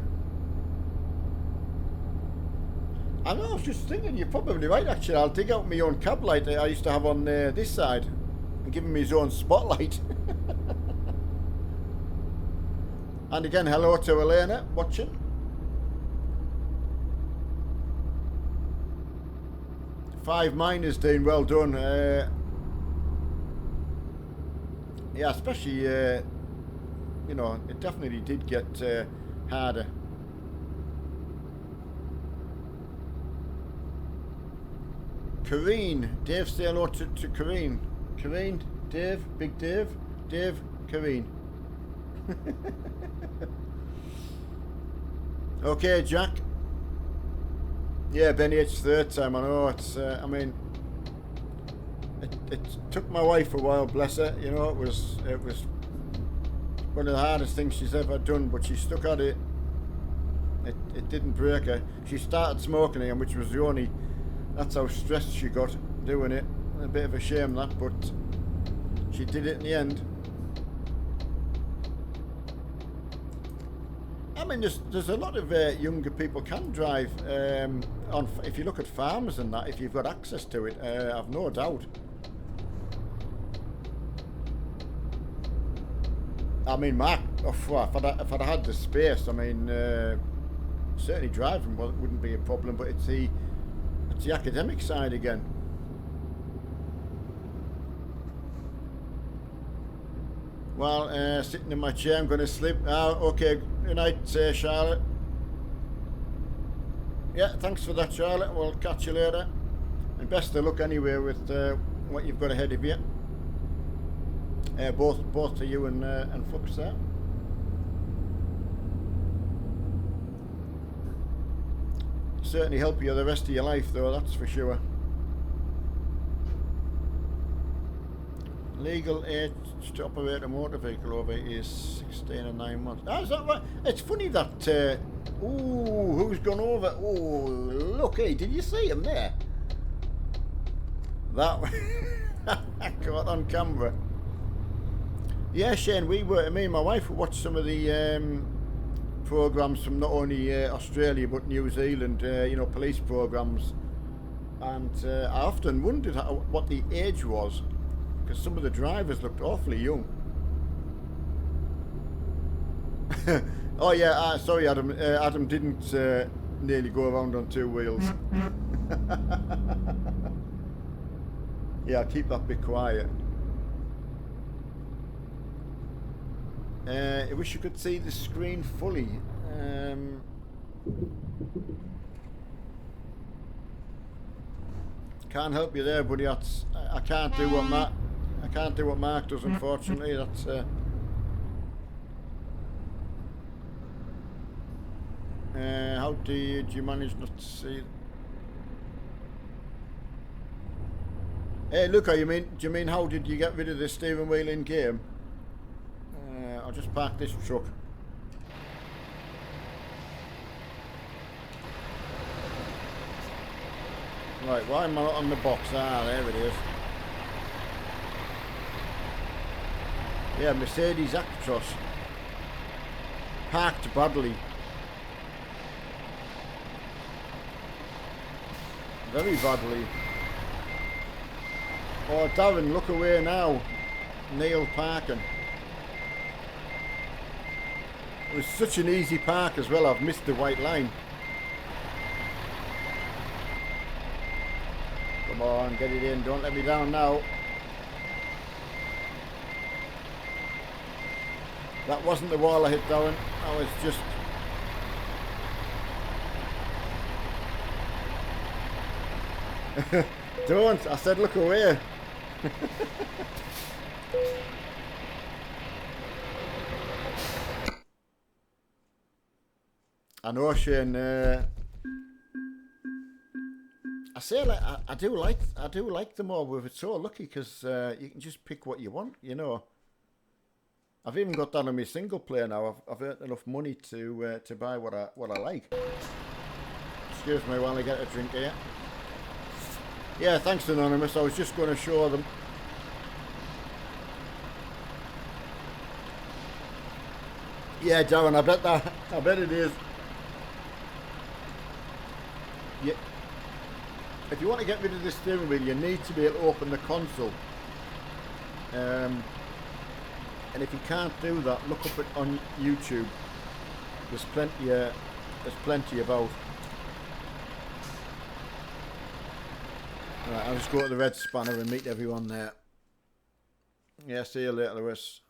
I know, I was just thinking, you're probably right actually. I'll dig out my own cab light that I used to have on this side and give him his own spotlight. And again, hello to Elena watching. Five miners doing well done. Yeah, especially, you know, it definitely did get harder. Kareen, Dave, say hello to Kareen. Kareen, Dave, Big Dave, Kareen. Okay, Jack. Yeah, Benny, it's third time. I know it's. I mean, it took my wife a while, bless her. You know, it was one of the hardest things she's ever done, but she stuck at it. It didn't break her. She started smoking again, which was the only. That's how stressed she got doing it. A bit of a shame that, but she did it in the end. I mean, there's a lot of younger people can drive. If you look at farms and that, if you've got access to it, I've no doubt. I mean, Mark, if I'd had the space, I mean, certainly driving wouldn't be a problem, but it's the academic side again. Well, sitting in my chair, I'm going to sleep. Okay, good night, Charlotte. Yeah, thanks for that, Charlotte. We'll catch you later. And best of luck anyway with what you've got ahead of you. Both to you and Fuchs there. Certainly help you the rest of your life, though, that's for sure. Legal age to operate a motor vehicle over is 16 and 9 months. Oh, is that right? It's funny that. Who's gone over? Oh, look, hey, did you see him there? That caught on camera. Yeah, Shane, me and my wife watched some of the programs from not only Australia but New Zealand, you know, police programs, and I often wondered what the age was, because some of the drivers looked awfully young. Oh yeah, sorry Adam, Adam didn't nearly go around on two wheels. Yeah, I'll keep that bit quiet. I wish you could see the screen fully. Can't help you there, buddy. I can't do what Mark does, unfortunately. That's how do you manage not to see? Hey, look, do you mean how did you get rid of the steering wheel in game? I'll just park this truck. Right, why am I not on the box? Ah, there it is. Yeah, Mercedes Actros. Parked badly. Very badly. Oh, Darren, look away now. Neil parking. It was such an easy park as well, I've missed the white line. Come on, get it in, don't let me down now. That wasn't the wall I hit, Darren. That was just... Don't. I said look away. I know, Shane. I say like I do like them all. With It's so lucky because you can just pick what you want. You know. I've even got that on my single player now. I've earned enough money to buy what I like. Excuse me while I get a drink here. Yeah, thanks Anonymous. I was just going to show them. Yeah, Darren, I bet it is. Yeah. If you want to get rid of the steering wheel, you need to be able to open the console. And if you can't do that, look up it on YouTube. There's plenty about. Right, I'll just go to the Red Spanner and meet everyone there. Yeah, see you later, Lewis.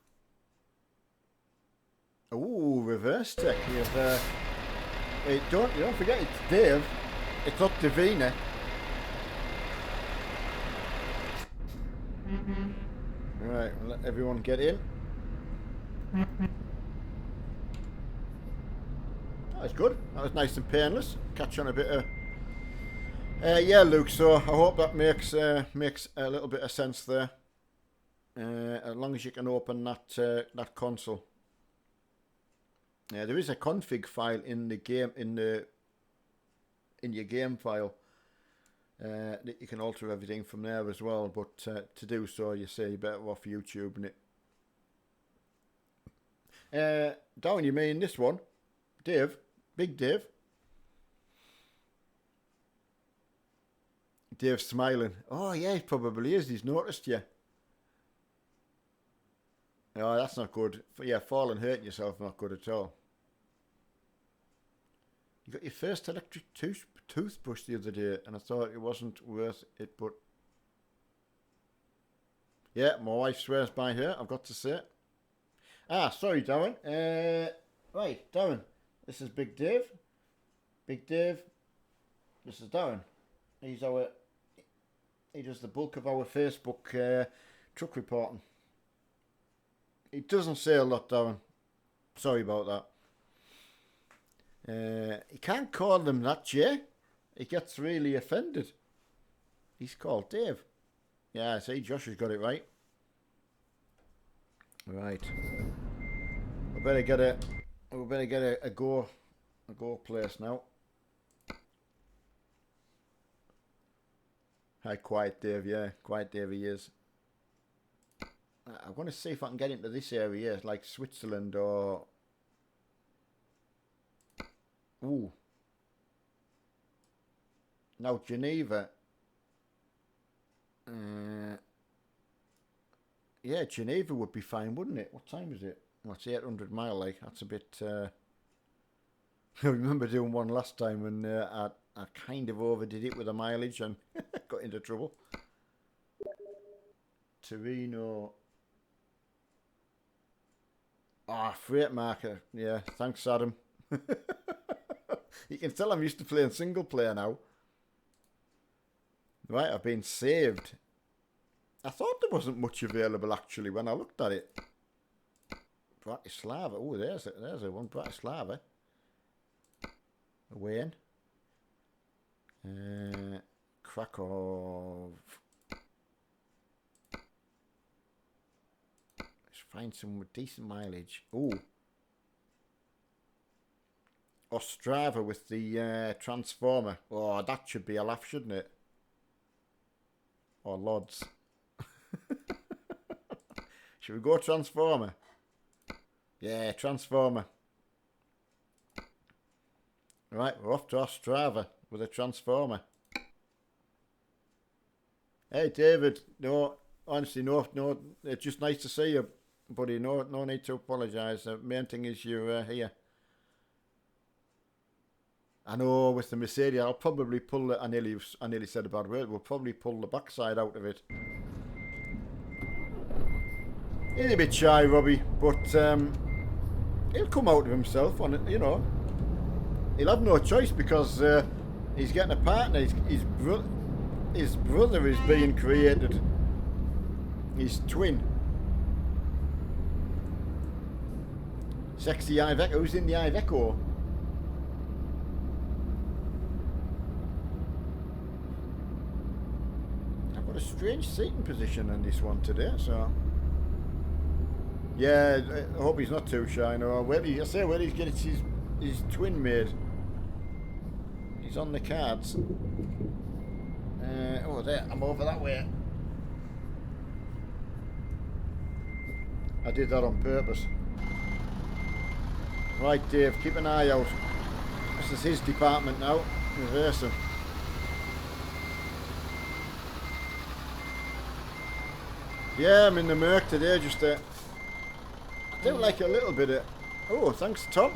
Ooh, reverse tech. Don't forget it's Dave. It's not Davina. Right, we'll let everyone get in. That's good. That was nice and painless. Catch on a bit of. Yeah, Luke. So I hope that makes a little bit of sense there. As long as you can open that console. Yeah, there is a config file in the game in your game file. That you can alter everything from there as well. But to do so, you say you're better off YouTube it. Down, you mean this one, Dave? Big Dave. Dave's smiling. Oh yeah, he probably is. He's noticed you. Oh, that's not good. Yeah, falling, hurting yourself, not good at all. You got your first electric toothbrush the other day, and I thought it wasn't worth it, but yeah, my wife swears by her. I've got to say. Sorry, Darren. Right, Darren. This is Big Dave. Big Dave. This is Darren. He does the bulk of our Facebook truck reporting. It doesn't say a lot, Darren. Sorry about that. You can't call him that, Jay. He gets really offended. He's called Dave. Yeah, see, Josh has got it right. Right. We better get a go place now. Hi, Quiet Dave. Yeah, Quiet Dave he is. I want to see if I can get into this area, like Switzerland or. Ooh. Now Geneva. Yeah, Geneva would be fine, wouldn't it? What time is it? Well, it's 800 mile. Like that's a bit. I remember doing one last time when I kind of overdid it with the mileage and got into trouble. Torino. Freight marker. Yeah, thanks, Adam. You can tell I'm used to playing single player now. Right, I've been saved. I thought there wasn't much available actually when I looked at it. Bratislava. Oh, there's a one. Bratislava. Wayne. Krakow. Let's find some with decent mileage. Oh. Ostrava with the transformer. Oh, that should be a laugh, shouldn't it? Or Lodz. Should we go transformer? Yeah, transformer. Right, we're off to Ostrava with a transformer. Hey, David. No, honestly, no. It's just nice to see you, buddy. No need to apologise. The main thing is you're here. I know with the Mercedes, I'll probably pull the. I nearly said a bad word. We'll probably pull the backside out of it. He's a bit shy, Robbie, but he'll come out of himself on it. You know, he'll have no choice because he's getting a partner. his brother is being created. His twin. Sexy Iveco. Who's in the Iveco? I've got a strange seating position in this one today, so... Yeah, I hope he's not too shy. No, where he's getting his twin made. He's on the cards. Oh, there. I'm over that way. I did that on purpose. Right, Dave, keep an eye out. This is his department now. Reversing. Yeah, I'm in the Merc today, just I do like a little bit of... Oh, thanks, Tom.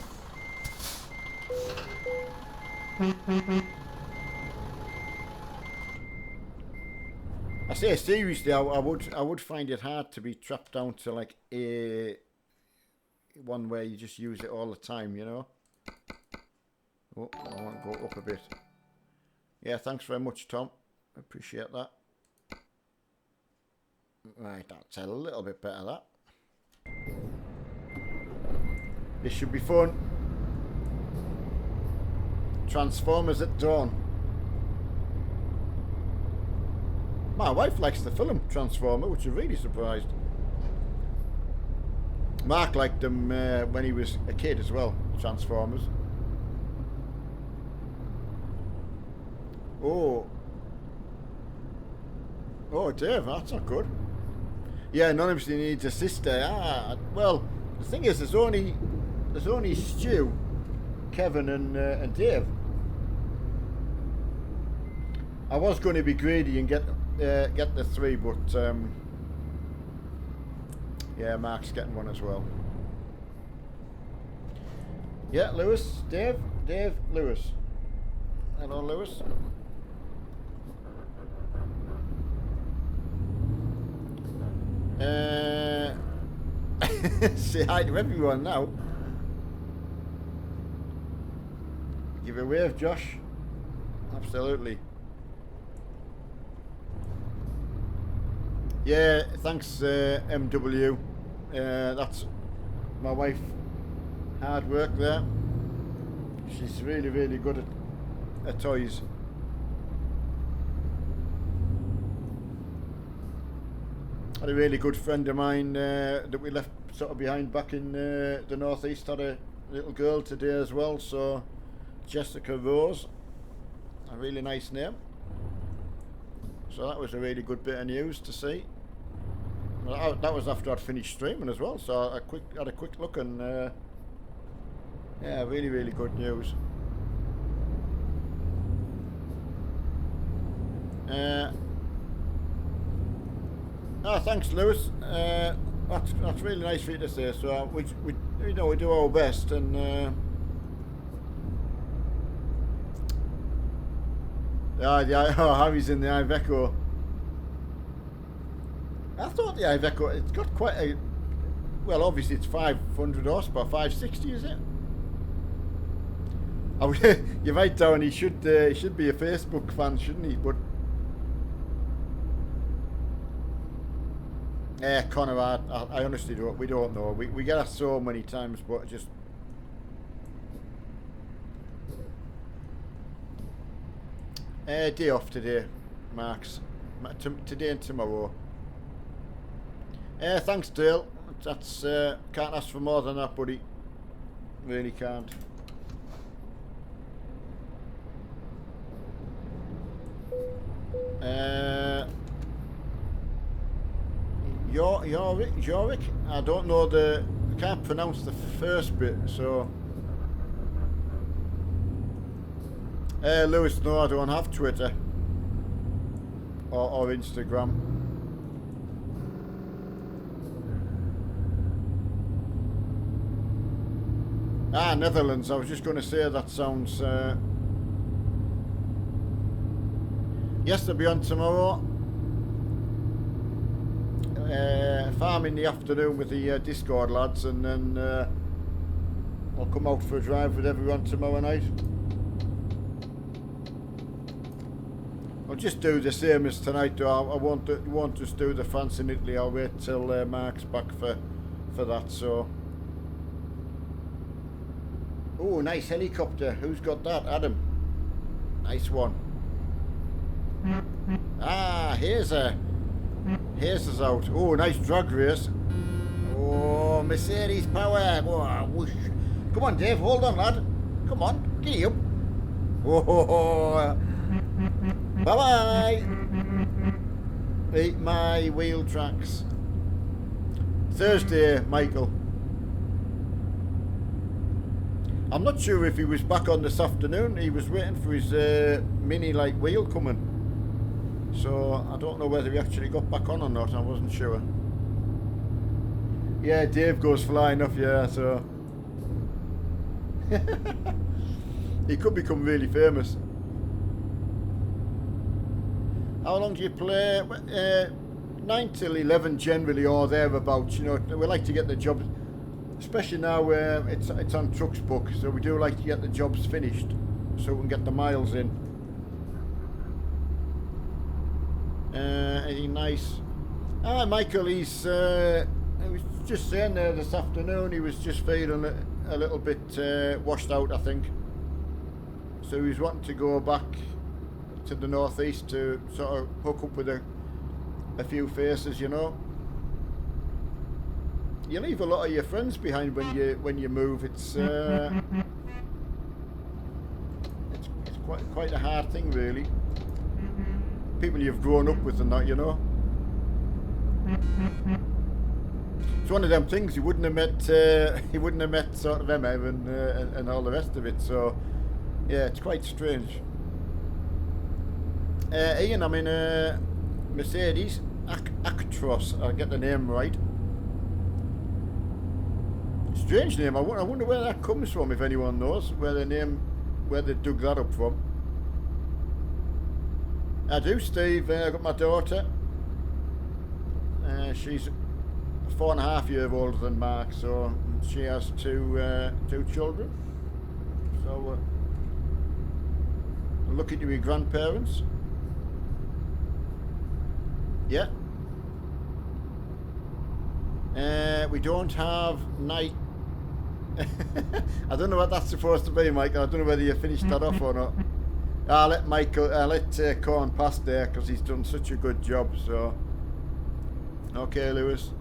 I say seriously, I would find it hard to be trapped down to like a one where you just use it all the time, you know. Oh, I want to go up a bit. Yeah, thanks very much, Tom. I appreciate that. Right, that's a little bit better, that. This should be fun. Transformers at dawn. My wife likes the film Transformer, which is really surprised. Mark liked them when he was a kid as well, Transformers. Oh. Oh, Dave, that's not good. Yeah, none of us needs a sister. Ah, well, the thing is, there's only Stu, Kevin, and Dave. I was going to be greedy and get the 3, but yeah, Mark's getting one as well. Yeah, Lewis, Dave, Lewis. Hello, Lewis. Say hi to everyone now. Give a wave, Josh. Absolutely. Yeah, thanks, MW. That's my wife. Hard work there. She's really, really good at toys. Had a really good friend of mine that we left sort of behind back in the northeast. Had a little girl today as well, so Jessica Rose, a really nice name. So that was a really good bit of news to see. Well, that was after I'd finished streaming as well, so I had a quick look, and yeah, really, really good news. Oh, thanks, Lewis. That's really nice for you to say. So we do our best, and Harry's in the Iveco. I thought the Iveco, it's got quite a, well, obviously it's 500 horsepower, 560, is it? Oh, you're right, Darren. He should be a Facebook fan, shouldn't he? But Connor, I honestly don't. We don't know. We get asked so many times, but just day off today, Marks. Today and tomorrow. Thanks, Dale. That's can't ask for more than that, buddy. Really can't. Yorick. I don't know I can't pronounce the first bit, so. Lewis, no, I don't have Twitter or Instagram. Ah, Netherlands. I was just going to say that sounds. Yes, they'll be on tomorrow. Farm in the afternoon with the Discord lads, and then I'll come out for a drive with everyone tomorrow night. I'll just do the same as tonight though. I won't just do the France and Italy. I'll wait till Mark's back for that. So, oh, nice helicopter. Who's got that? Adam. Nice one. Ah, here's us out. Oh, nice drag race. Oh, Mercedes power. Oh, whoosh. Come on, Dave. Hold on, lad. Come on. Giddy up. Oh, bye-bye. Eat my wheel tracks. Thursday, Michael. I'm not sure if he was back on this afternoon. He was waiting for his mini light wheel coming. So I don't know whether he actually got back on or not. I wasn't sure. Yeah, Dave goes flying off, yeah, so he could become really famous. How long do you play? 9 till 11 generally, or thereabouts. You know, we like to get the jobs, especially now where it's on trucks book, so we do like to get the jobs finished so we can get the miles in. Anything nice? Ah, Michael, he was just saying there this afternoon he was just feeling a little bit washed out, I think. So he was wanting to go back to the northeast to sort of hook up with a few faces, you know. You leave a lot of your friends behind when you move. It's quite a hard thing, really. People you've grown up with and that, you know. It's one of them things you wouldn't have met sort of Emma and all the rest of it. So yeah, it's quite strange. Ian, I'm in a Mercedes Actros. I'll get the name right. Strange name. I wonder where that comes from. If anyone knows where they dug that up from. I do, Steve. I got my daughter. She's 4.5 years older than Mark, so she has two children. So lucky to be grandparents. Yeah. We don't have night. I don't know what that's supposed to be, Michael. I don't know whether you finished that off or not. I'll let Corn pass there because he's done such a good job. So, okay, Lewis.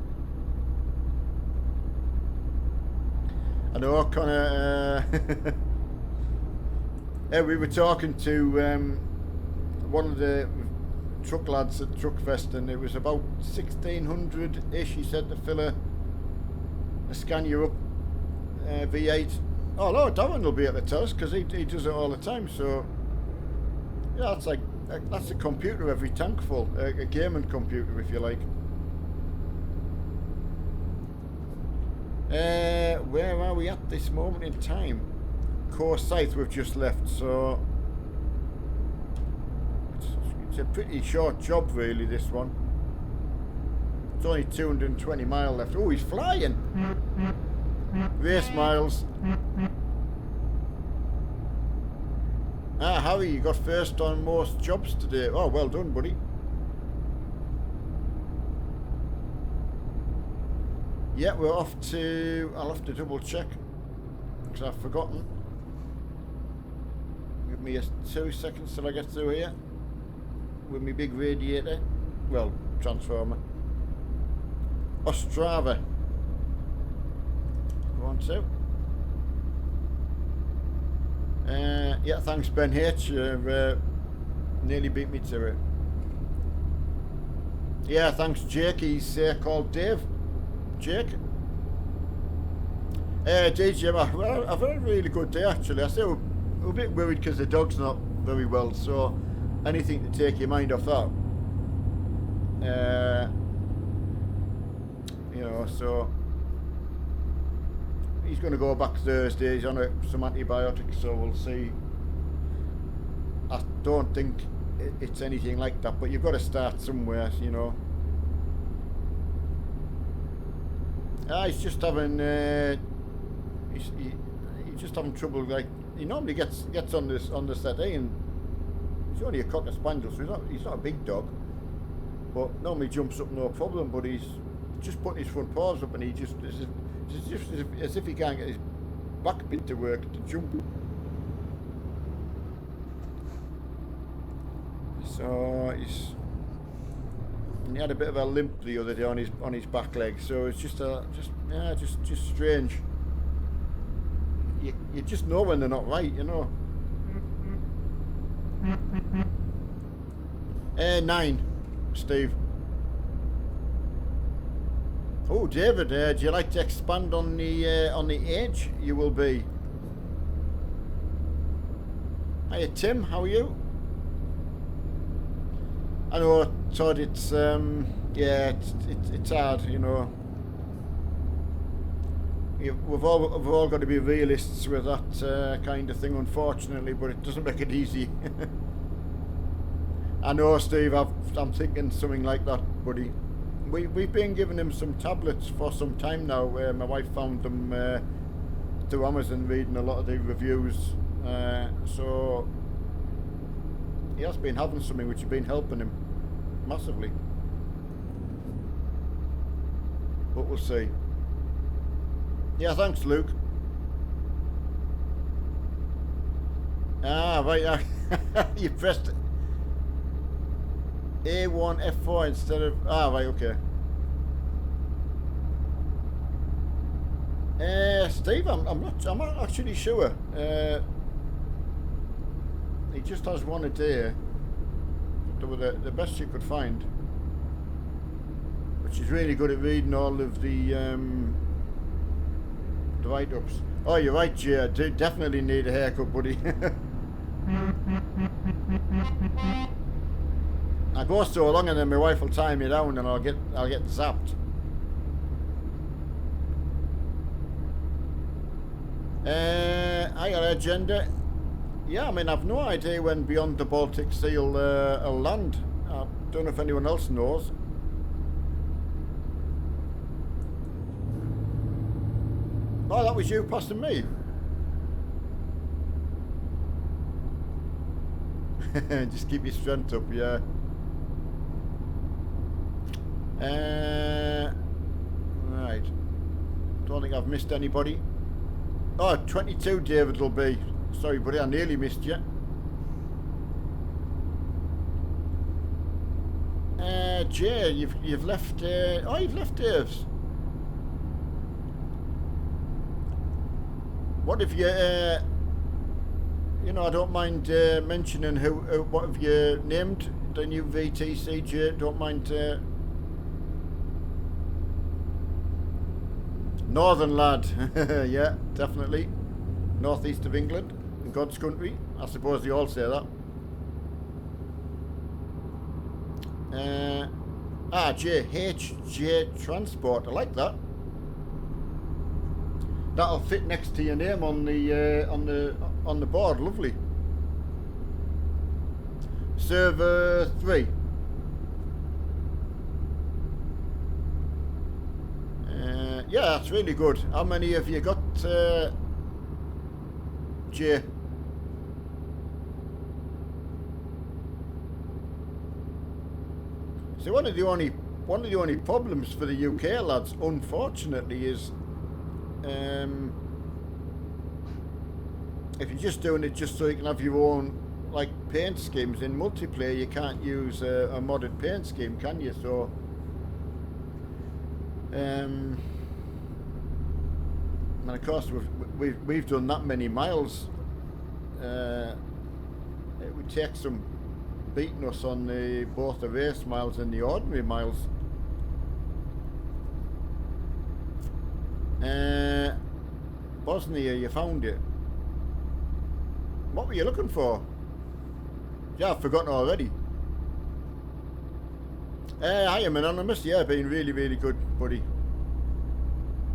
I know, Connor. Yeah, we were talking to one of the truck lads at Truckfest, and it was about 1,600-ish. He said to fill a Scania up V8. Oh, Lord, Darren will be at the test because he does it all the time. So. Yeah, that's a computer every tank full, a gaming computer if you like. Where are we at this moment in time? Course South we've just left, so it's a pretty short job really, this one. It's only 220 miles left. Oh, he's flying! Race miles. Ah, Harry, you got first on most jobs today. Oh, well done, buddy. Yeah, we're off to... I'll have to double check, because I've forgotten. Give me 2 seconds till I get through here. With my big radiator. Well, transformer. Ostrava. Go on to. Yeah, thanks Ben H. Nearly beat me to it. Yeah, thanks Jake. He's called Dave. Jake. DJ, I've had a really good day actually. I still a bit worried because the dog's not very well, so anything to take your mind off that. You know, so he's going to go back Thursday. He's on some antibiotics, so we'll see. I don't think it's anything like that, but you've got to start somewhere, you know. He's just having he's just having trouble. Like he normally gets on the set, and He's only a cocker spaniel, so he's not a big dog. But normally jumps up no problem. But he's just putting his front paws up, and he just as if he can't get his back bit to work to jump. So and he had a bit of a limp the other day on his back leg. So it's just strange. You just know when they're not right, you know. 9, Steve. Oh, David, do you like to expand on the age you will be? Hiya, Tim. How are you? I know, Todd. It's it's hard, you know. We've all got to be realists with that kind of thing, unfortunately, but it doesn't make it easy. I know, Steve. I'm thinking something like that, buddy. We've been giving him some tablets for some time now. My wife found them through Amazon, reading a lot of the reviews. So he has been having something which has been helping him massively. But we'll see. Yeah, thanks, Luke. Ah, right. You pressed A1 F4 instead of... Ah, right, okay. Steve, I'm not actually sure. He just has one a day. The best you could find. Which is really good at reading all of the write-ups. Oh, you're right, Jay. I do definitely need a haircut, buddy. I go so long and then my wife will tie me down and I'll get zapped. I got an agenda. Yeah, I mean, I've no idea when Beyond the Baltic Sea will land. I don't know if anyone else knows. Oh, that was you passing me. Just keep your strength up, yeah. Right. Don't think I've missed anybody. Oh, 22 David will be. Sorry, buddy, I nearly missed you. Jay, you've left. Oh, you've left Dave's. What if you? You know, I don't mind mentioning what have you named the new VTC, Jay? Don't mind. Northern lad, yeah, definitely. Northeast of England, in God's country. I suppose they all say that. JHJ Transport. I like that. That'll fit next to your name on the board. Lovely. Server 3. Yeah, that's really good. How many have you got, Jay? So one of the only problems for the UK lads, unfortunately, is if you're just doing it just so you can have your own like paint schemes in multiplayer, you can't use a modded paint scheme, can you? So and of course we've done that many miles. It would take some beating us on both the race miles and the ordinary miles. Bosnia, you found it. What were you looking for? Yeah, I've forgotten already. I am anonymous. Yeah, been really, really good, buddy.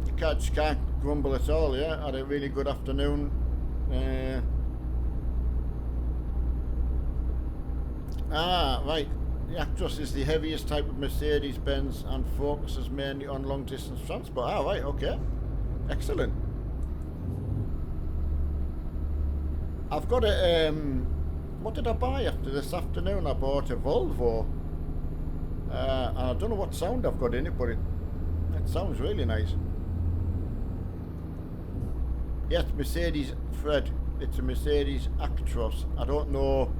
You can't grumble at all. Yeah, had a really good afternoon. Right. The Actros is the heaviest type of Mercedes-Benz and focuses mainly on long-distance transport. Right. Okay. Excellent. I've got a What did I buy after this afternoon? I bought a Volvo. And I don't know what sound I've got in it, but it sounds really nice. Yes, Mercedes, Fred. It's a Mercedes Actros. I don't know.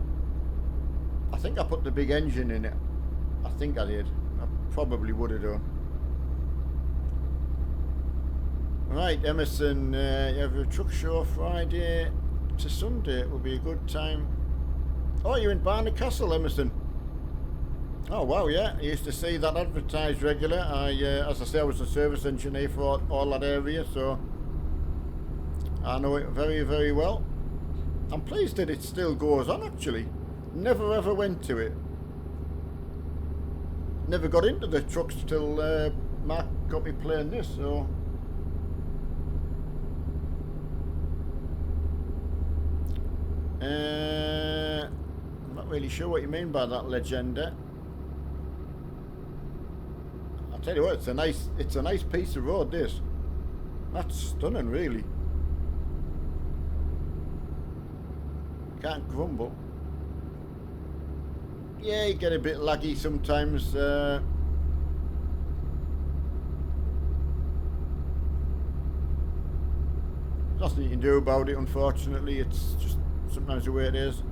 I think I put the big engine in it. I think I did. I probably would have done. Right, Emerson, you have a truck show Friday to Sunday. It will be a good time. Oh, you're in Barnard Castle, Emerson. Oh, wow, yeah. I used to see that advertised regular. As I say, I was a service engineer for all that area, so I know it very, very well. I'm pleased that it still goes on, actually. Never ever went to it. Never got into the trucks till Mark got me playing this, so... I'm not really sure what you mean by that, Legenda. I'll tell you what, it's a nice piece of road, this. That's stunning, really. Can't grumble. Yeah, you get a bit laggy sometimes. There's nothing you can do about it, unfortunately. It's just sometimes the way it is.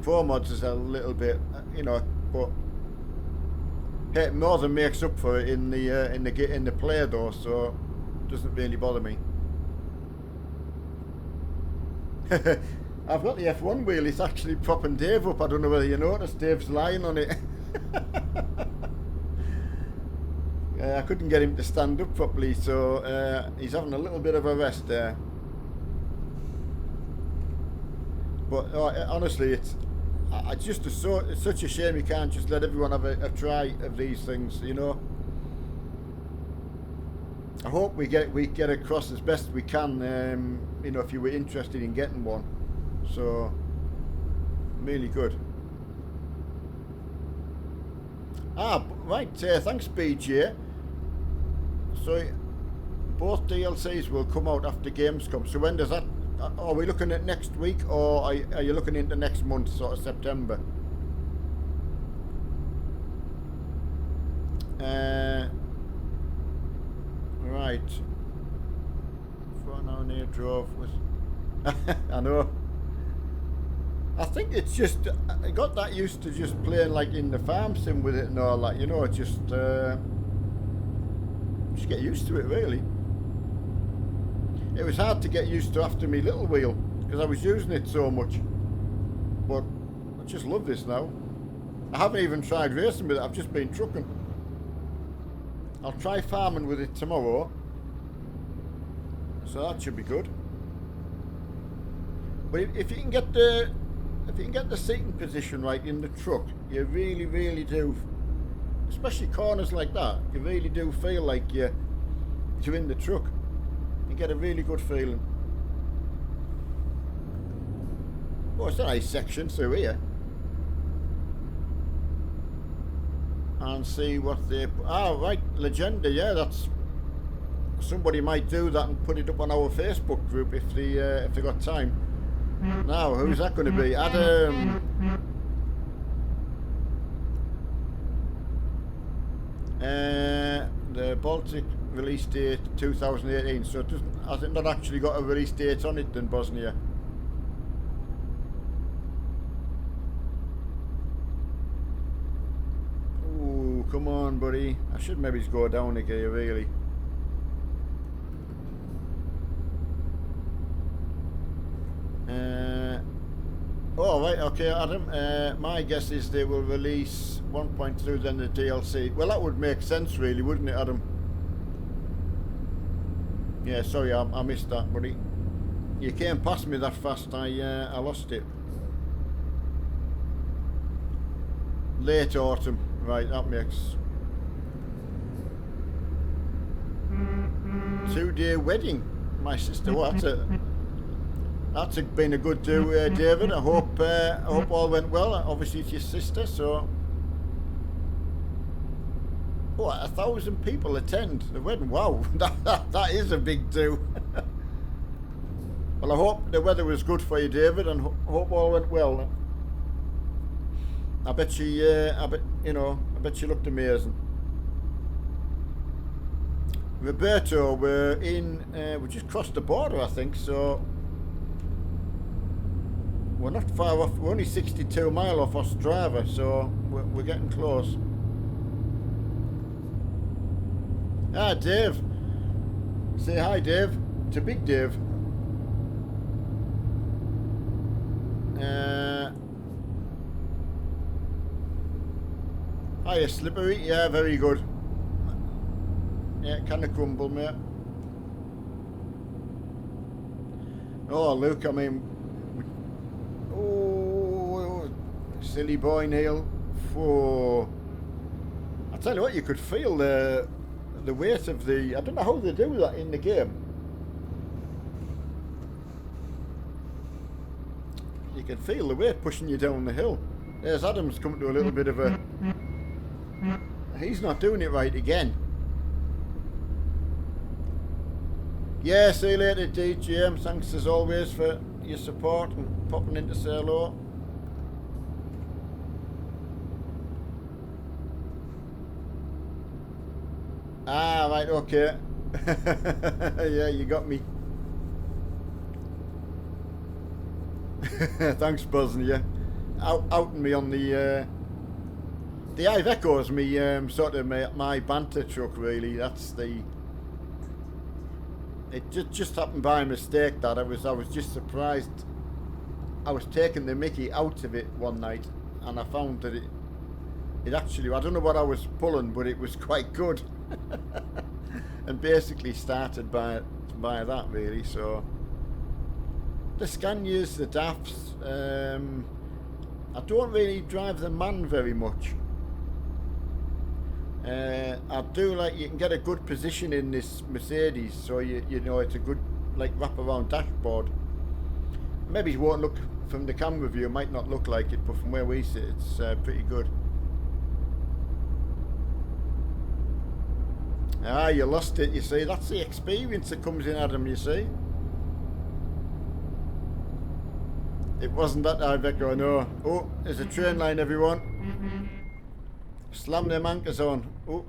Pro mods is a little bit, you know, but it more than makes up for it in the play though, so it doesn't really bother me. I've got the F1 wheel. It's actually propping Dave up. I don't know whether you noticed. Dave's lying on it. I couldn't get him to stand up properly, so he's having a little bit of a rest there. But honestly, it's just it's such a shame you can't just let everyone have a try of these things, you know. I hope we get across as best we can, you know, if you were interested in getting one. So, really good. Right, thanks BJ. So, both DLCs will come out after Gamescom. So when does that, are we looking at next week, or are you looking into next month, sort of September? Right. 4 hour near drove with... I know. I think it's just, I got that used to just playing like in the farm sim with it and all that, you know, just get used to it really. It was hard to get used to after me little wheel, because I was using it so much. But I just love this now. I haven't even tried racing with it, I've just been trucking. I'll try farming with it tomorrow. So that should be good. But if you can get the seating position right in the truck, you really, really do, especially corners like that, you really do feel like you're in the truck. You get a really good feeling. Oh, it's a nice section through here. And see what they... right, Legenda, yeah, that's... Somebody might do that and put it up on our Facebook group if they got time. Now, who's that going to be? Adam. The Baltic release date 2018. So it has it not actually got a release date on it then, Bosnia? Ooh, come on, buddy. I should maybe just go down again, really. Oh, right, okay, Adam. My guess is they will release 1.2 then the DLC. Well, that would make sense, really, wouldn't it, Adam? Yeah, sorry, I missed that, buddy. You came past me that fast, I lost it. Late autumn, right, that makes... 2-day wedding. My sister, what? That's been a good do, David. I hope all went well. Obviously, it's your sister, so... Oh, 1,000 people attend the wedding. Wow, that is a big do. Well, I hope the weather was good for you, David, and hope all went well. I bet she looked amazing. Roberto, we just crossed the border, I think, so we're not far off. We're only 62 mile off Ostrava, so we're getting close. Ah, Dave. Say hi, Dave. It's a big Dave. Hiya, Slippery. Yeah, very good. Yeah, kind of crumble, mate. Oh, look, I mean... Oh, silly boy, Neil. Oh. I tell you what, you could feel the weight of the... I don't know how they do that in the game. You can feel the weight pushing you down the hill. There's Adam's coming to a little bit of a... He's not doing it right again. Yeah, see you later, DJ. Thanks as always for your support and popping in to say hello. Ah, right, okay. Yeah, you got me. Thanks, buzzing you. Outing me on the Iveco's me sort of my banter truck, really. That's the... It just happened by mistake that I was just surprised. I was taking the mickey out of it one night, and I found that it actually, I don't know what I was pulling, but it was quite good. And basically started by that, really. So the Scanias, the DAFs, I don't really drive the MAN very much. I do like, you can get a good position in this Mercedes, so you know it's a good like wraparound dashboard. Maybe it won't look from the camera view, it might not look like it, but from where we sit, it's pretty good. Ah, you lost it, you see. That's the experience that comes in, Adam, you see. It wasn't that Iveco, no. Oh, there's a train line, everyone. Slam them anchors on. Oh.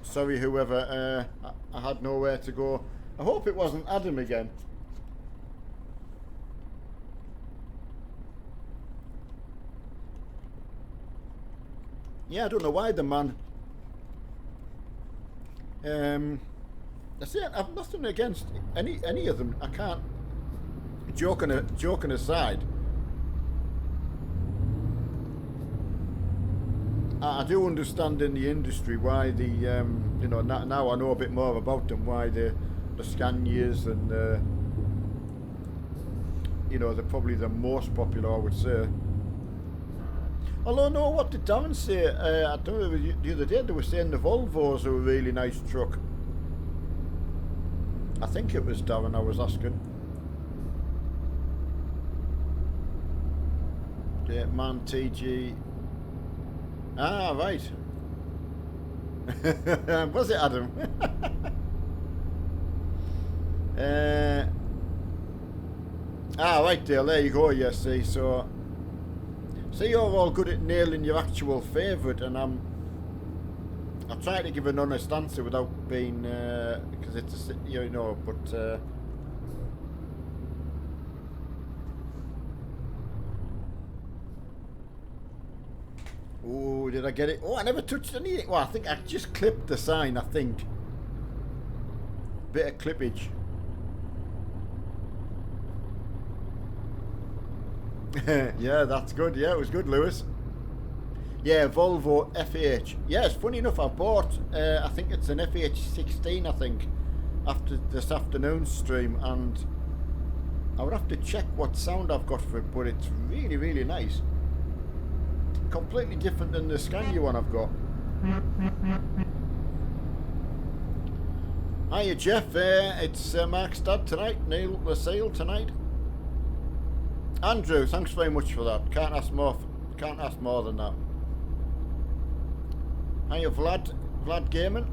Sorry, whoever. I had nowhere to go. I hope it wasn't Adam again. Yeah, I don't know why the man. I say I've nothing against any of them. I can't. Joking aside. I do understand in the industry why the you know, now I know a bit more about them, why the Scanias and you know, they're probably the most popular, I would say. Although no, what did Darren say? I don't know, the other day they were saying the Volvos are a really nice truck. I think it was Darren I was asking. Yeah, MAN TG. Ah, right. Was it Adam? Right, Dale, there you go, yes, see, so... See, you're all good at nailing your actual favourite, and I'm trying to give an honest answer without being, because it's, you know, but... Oh, did I get it? Oh, I never touched anything. Well, I think I just clipped the sign, I think. Bit of clippage. Yeah, that's good. Yeah, it was good, Lewis. Yeah, Volvo FH. Yeah, it's funny enough, I bought, I think it's an FH16, I think, after this afternoon's stream, and I would have to check what sound I've got for it, but it's really, really nice. Completely different than the Scania one I've got. Hiya, Jeff. It's Mark's dad tonight. Neil Lassalle tonight. Andrew, thanks very much for that. Can't ask more than that. Hiya, Vlad Gaiman.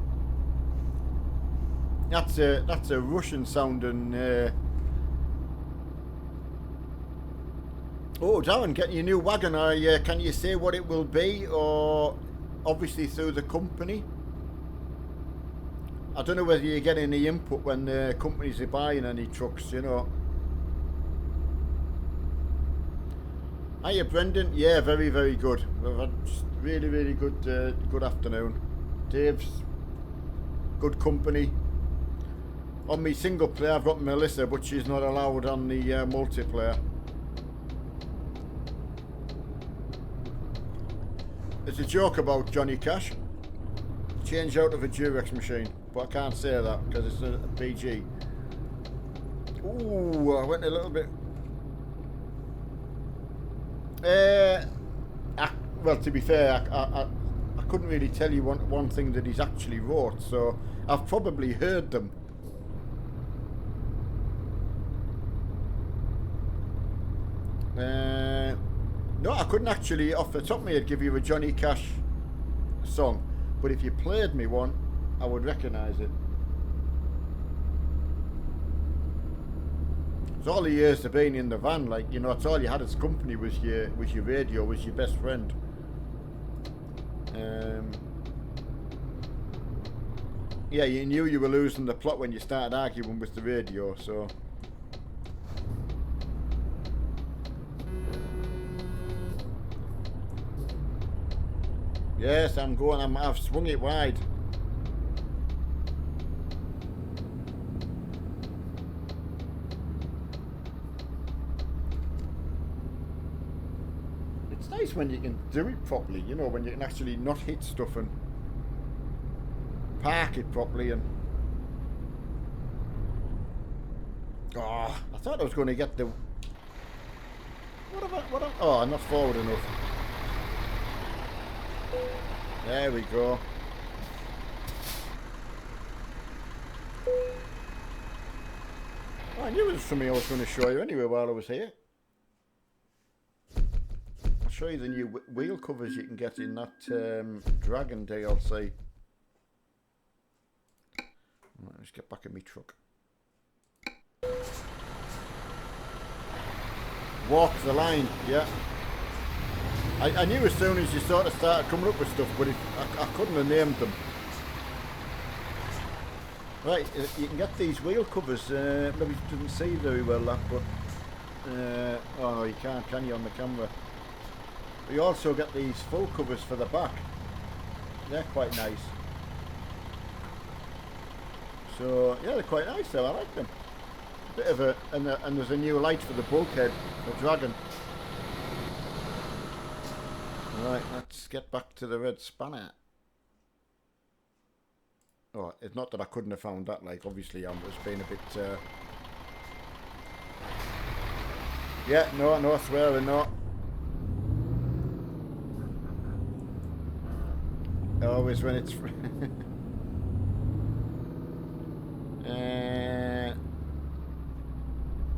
That's a Russian sounding. Oh, Darren, getting your new wagon. Can you say what it will be, or obviously through the company? I don't know whether you get any input when the companies are buying any trucks, you know. Hiya, Brendan. Yeah, very, very good. We've had really, really good, good afternoon. Dave's good company. On my single player, I've got Melissa, but she's not allowed on the multiplayer. There's a joke about Johnny Cash. Change out of a Durex machine, but I can't say that because it's a PG. Ooh, I went a little bit. Well, to be fair, I couldn't really tell you one thing that he's actually wrote, so I've probably heard them. No, I couldn't actually, off the top of my head, give you a Johnny Cash song, but if you played me one, I would recognise it. It's all the years of being in the van, like, you know, it's all you had as company was your radio, was your best friend. Yeah, you knew you were losing the plot when you started arguing with the radio, so. Yes, I'm going, I've swung it wide. It's nice when you can do it properly, you know, when you can actually not hit stuff and park it properly. And oh, I thought I was going to get the oh, I'm not forward enough. There we go. Oh, I knew it was something I was going to show you anyway while I was here. I'll show you the new wheel covers you can get in that Dragon DLC. Right, let's get back in my truck. Walk the line, yeah. I knew as soon as you sort of started coming up with stuff, but I couldn't have named them. Right, you can get these wheel covers. Maybe you didn't see very well that, but oh no, you can't, can you, on the camera? But you also get these full covers for the back. They're quite nice. So yeah, they're quite nice though. I like them. A bit of a and there's a new light for the bulkhead, the Dragon. Right, let's get back to the red spanner. Oh, it's not that I couldn't have found that, like, obviously I was being a bit, yeah, no swearing, no. Always when it's...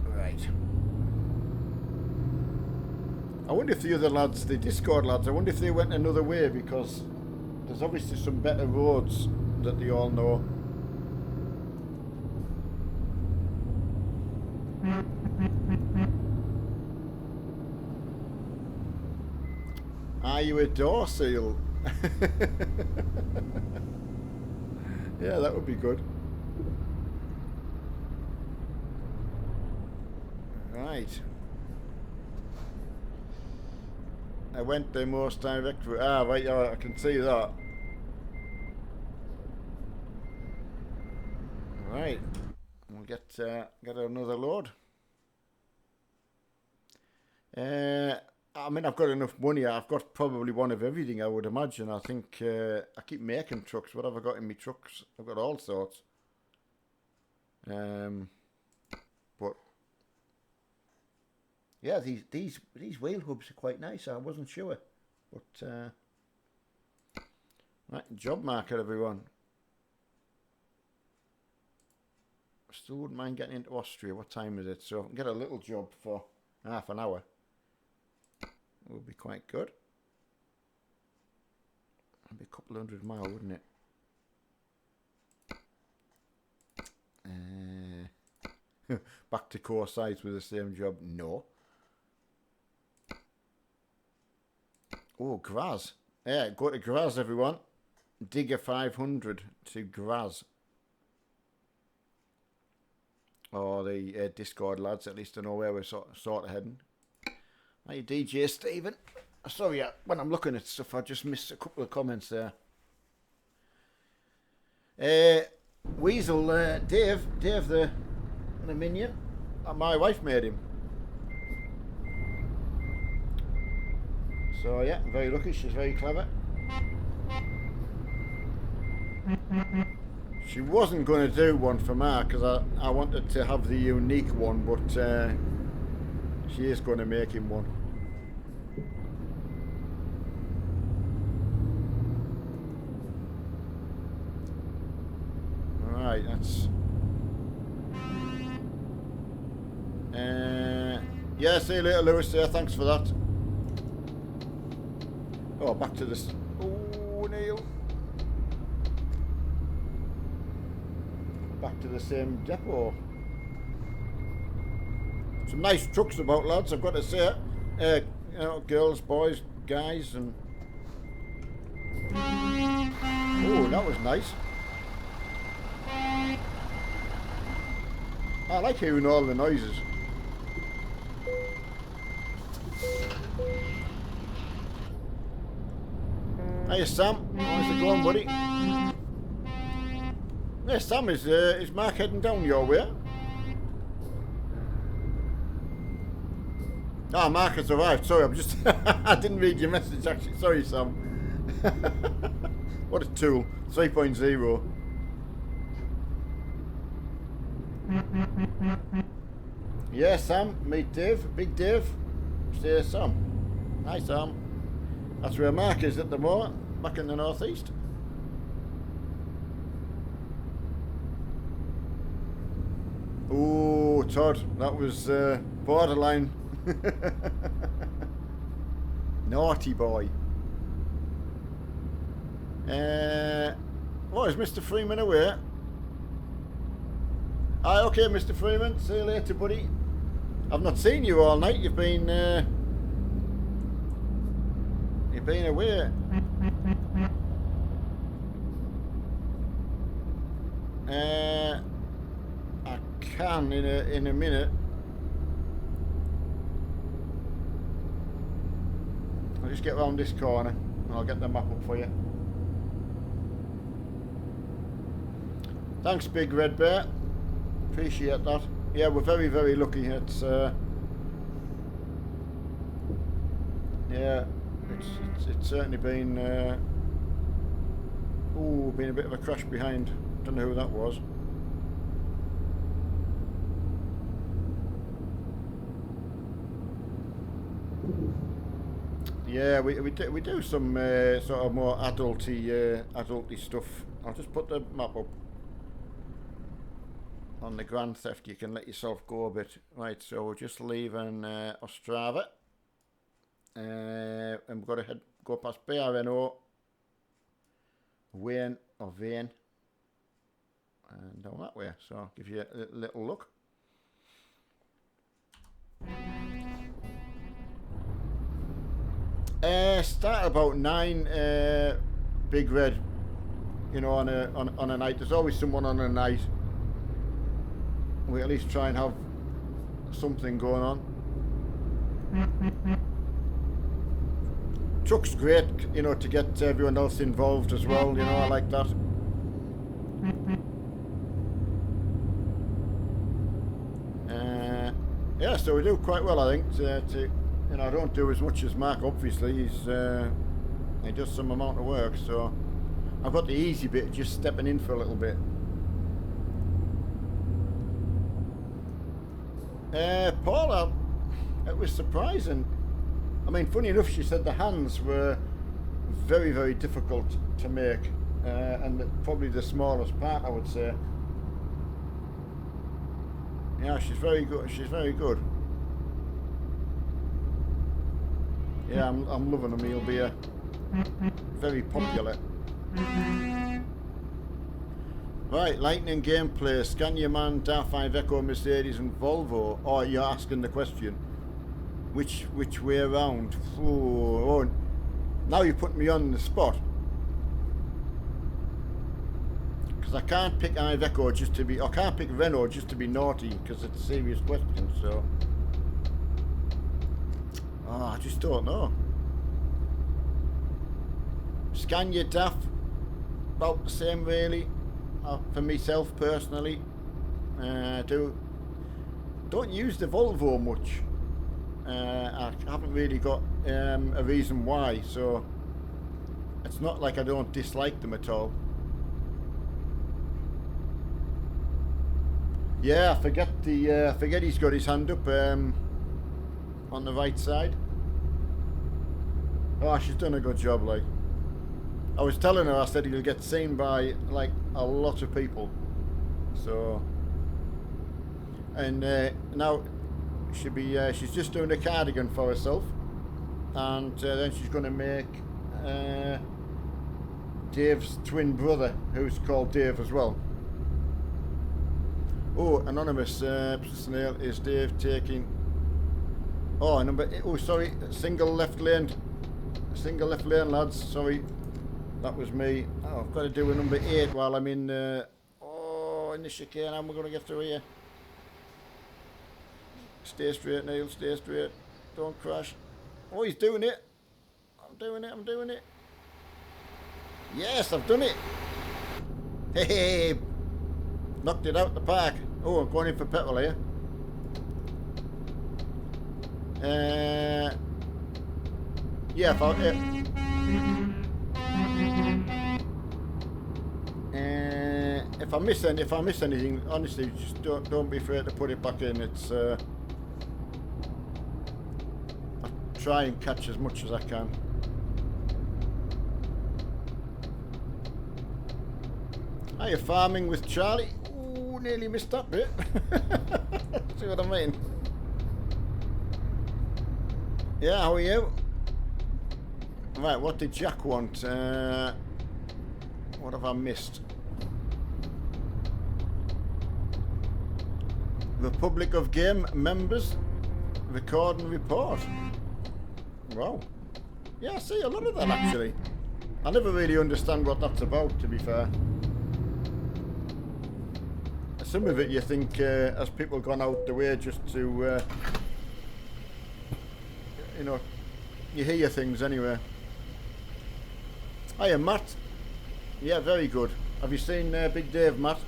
right. I wonder if the other lads, the Discord lads, I wonder if they went another way, because there's obviously some better roads that they all know. Are you a door seal? Yeah, that would be good. Right. I went the most direct route. Ah, right, yeah, I can see that. Right. We'll get another load. I mean, I've got enough money. I've got probably one of everything, I would imagine. I think I keep making trucks. What have I got in my trucks? I've got all sorts. But yeah, these wheel hubs are quite nice. I wasn't sure, but right, job market, everyone. Still wouldn't mind getting into Austria. What time is it? So I can get a little job for half an hour. It would be quite good. It'd be a couple 100 miles, wouldn't it? Back to core sites with the same job. No. Oh, Graz. Yeah, go to Graz, everyone. Digger 500 to Graz. Or the Discord lads, at least I know where we're sort of heading. Hey, DJ Stephen. Sorry, when I'm looking at stuff, I just missed a couple of comments there. Weasel, Dave the minion. My wife made him. So yeah, very lucky. She's very clever. She wasn't going to do one for Mark because I wanted to have the unique one, but she is going to make him one. Alright, that's... yeah, see you later, Lewis. Thanks for that. Oh, back to this. Oh, Neil. Back to the same depot. Some nice trucks about, lads, I've got to say. You know, girls, boys, guys, and... Oh, that was nice. I like hearing all the noises. Hiya, Sam. How's it going, buddy? Yeah, Sam, is Mark heading down your way? Ah, Mark has arrived. Sorry, I'm just... I didn't read your message, actually. Sorry, Sam. What a tool. 3.0. Yeah, Sam. Meet Dave. Big Dave. Say Sam. Hi, Sam. That's where Mark is at the moment. Back in the northeast. Oh, Todd. That was borderline. Naughty boy. What, is Mr. Freeman away? Aye, okay, Mr. Freeman. See you later, buddy. I've not seen you all night. You've been away. I can in a minute. I'll just get round this corner and I'll get the map up for you. Thanks, Big Red Bear. Appreciate that. Yeah, we're very, very lucky. It's yeah, it's certainly been been a bit of a crash behind. Don't know who that was. Yeah, we do some sort of more adulty stuff. I'll just put the map up. On the Grand Theft, you can let yourself go a bit. Right, so we're just leaving Ostrava. And we've got to go past BRNO, Wayne or Vane, and down that way. So I'll give you a little look. Start about 9. Big Red, you know, on a night. There's always someone on a night. We at least try and have something going on. Truck's great, you know, to get everyone else involved as well. You know, I like that. Yeah, so we do quite well, I think. You know, I don't do as much as Mark. Obviously, he does some amount of work, so I've got the easy bit, just stepping in for a little bit. Paula, it was surprising. I mean, funny enough, she said the hands were very, very difficult to make, and probably the smallest part, I would say. Yeah, she's very good. She's very good. Yeah, I'm loving him. He'll be very popular. Right, lightning gameplay. Scan your man, Daft 5 Echo, Mercedes and Volvo. Or you're asking the question. Which way around? Oh, now you put me on the spot. Because I can't pick Iveco just to be... I can't pick Renault just to be naughty, because it's a serious question, so... Oh, I just don't know. Scan your Daft. About the same, really. For myself personally, don't use the Volvo much. I haven't really got a reason why, so it's not like I don't dislike them at all. Yeah, I forget he's got his hand up on the right side. Oh, she's done a good job, like. I was telling her, I said he'll get seen by like a lot of people. So, and now she's just doing a cardigan for herself, and then she's going to make Dave's twin brother, who's called Dave as well. Oh, anonymous snail, is Dave taking? Oh, sorry, single left lane, lads. Sorry. That was me. Oh, I've got to do a number 8 while I'm in in the chicane. How am I going to get through here? Stay straight, Neil. Stay straight. Don't crash. Oh, he's doing it. I'm doing it. Yes, I've done it. Hey, knocked it out the park. Oh, I'm going in for petrol here. Yeah, if I miss anything, honestly, just don't be afraid to put it back in. It's I try and catch as much as I can. Are you farming with Charlie? Ooh, nearly missed that bit. See what I mean? Yeah, how are you? Right, what did Jack want? What have I missed? Republic of Game members, record and report. Wow. Yeah, I see a lot of that actually. I never really understand what that's about, to be fair. Some of it you think has people gone out the way just to, you know, you hear things anyway. Hiya, Matt. Yeah, very good. Have you seen Big Dave, Matt?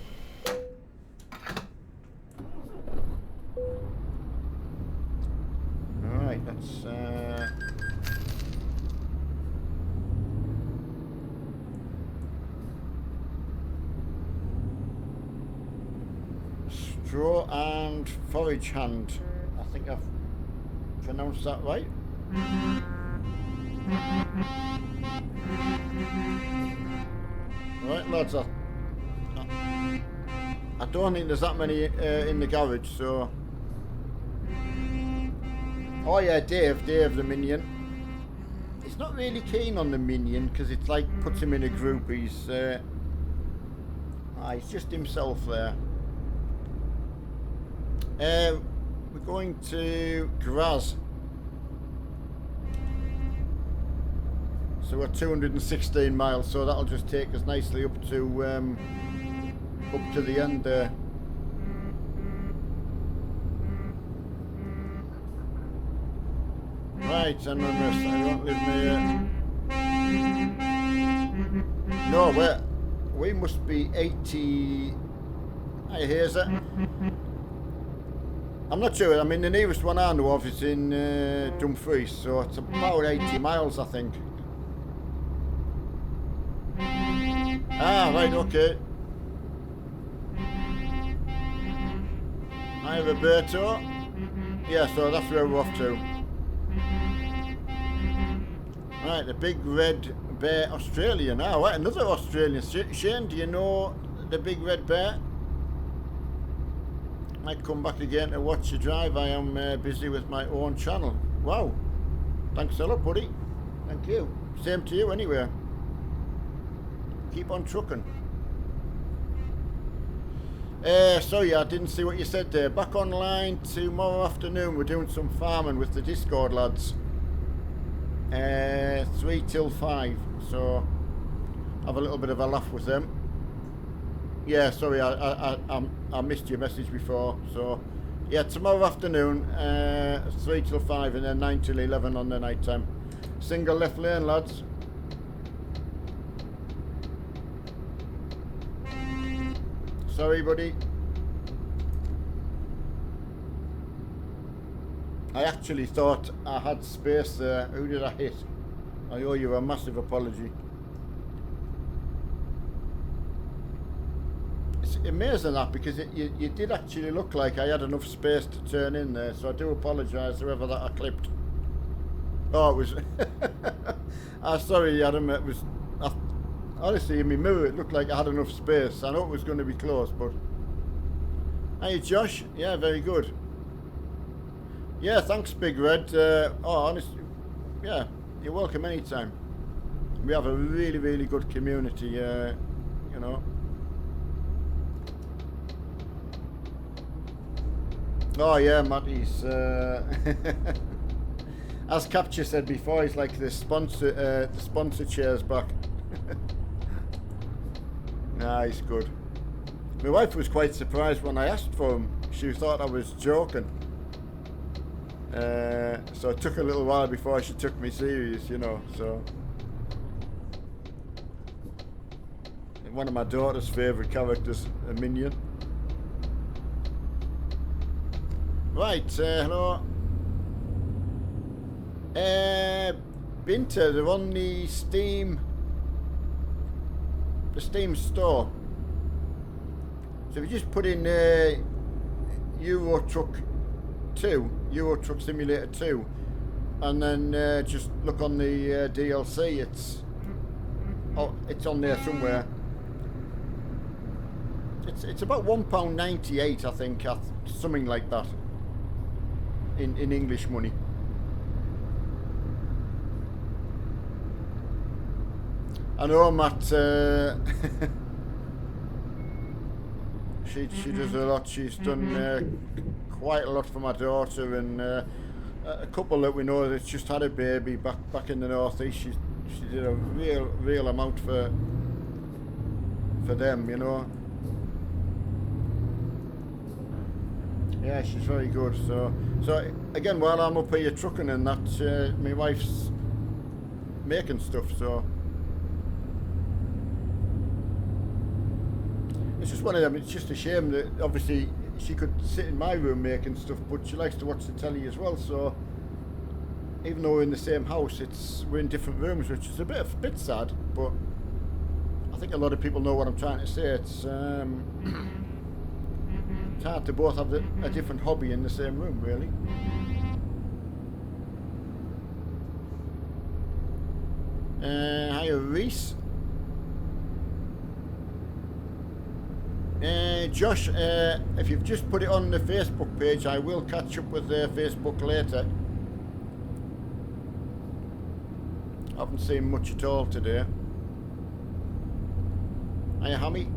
Alright, that's... Straw and Forage Hand. I think I've pronounced that right. Right, lads, I don't think there's that many in the garage, so... Oh yeah, Dave the minion. He's not really keen on the minion, because it's like, puts him in a group, he's just himself there. We're going to Graz. So we're 216 miles, so that'll just take us nicely up to the end there. Right, anonymous, I don't live near. No, we must be 80. Hi, here's it. I'm not sure. I mean, the nearest one I know of is in Dumfries, so it's about 80 miles, I think. Ah, right, okay. Hi, Roberto. Yeah, so that's where we're off to. Right, the Big Red Bear Australian. Ah, right, another Australian. Shane, do you know the Big Red Bear? Might come back again to watch you drive. I am busy with my own channel. Wow. Thanks a lot, buddy. Thank you. Same to you anyway. Keep on trucking. Sorry, I didn't see what you said there. Back online tomorrow afternoon. We're doing some farming with the Discord lads. 3 till 5. So have a little bit of a laugh with them. Yeah, sorry, I missed your message before. So yeah, tomorrow afternoon, 3 till 5, and then 9 till 11 on the night time. Single left lane, lads. Sorry, buddy. I actually thought I had space there. Who did I hit? I owe you a massive apology. It's amazing that, because you did actually look like I had enough space to turn in there, so I do apologise to whoever that I clipped. Oh, it was... sorry, Adam, it was... honestly, in my mirror, it looked like I had enough space. I know it was going to be close, but... Hey, Josh. Yeah, very good. Yeah, thanks, Big Red. Honestly, yeah, you're welcome anytime. We have a really, really good community, you know. Oh, yeah, Matty's... as Capture said before, he's like the sponsor chair's back. Nah, he's good. My wife was quite surprised when I asked for him. She thought I was joking. So it took a little while before she took me serious, you know, so. One of my daughter's favourite characters, a minion. Right, hello. Banter, they're on the Steam store. So if you just put in Euro Truck Simulator 2, and then just look on the DLC, it's on there somewhere. It's about £1.98, I think, something like that, in English money. I know, Matt. She does a lot. She's done quite a lot for my daughter, and a couple that we know that's just had a baby back in the northeast. She did a real amount for them, you know. Yeah, she's very good. So again, while I'm up here trucking and that, my wife's making stuff. So it's just one of them. It's just a shame that obviously she could sit in my room making stuff, but she likes to watch the telly as well. So even though we're in the same house, we're in different rooms, which is a bit sad. But I think a lot of people know what I'm trying to say. It's hard to both have a different hobby in the same room, really. Hiya, Reese. Josh, if you've just put it on the Facebook page, I will catch up with Facebook later. I haven't seen much at all today. Hiya, Hammy.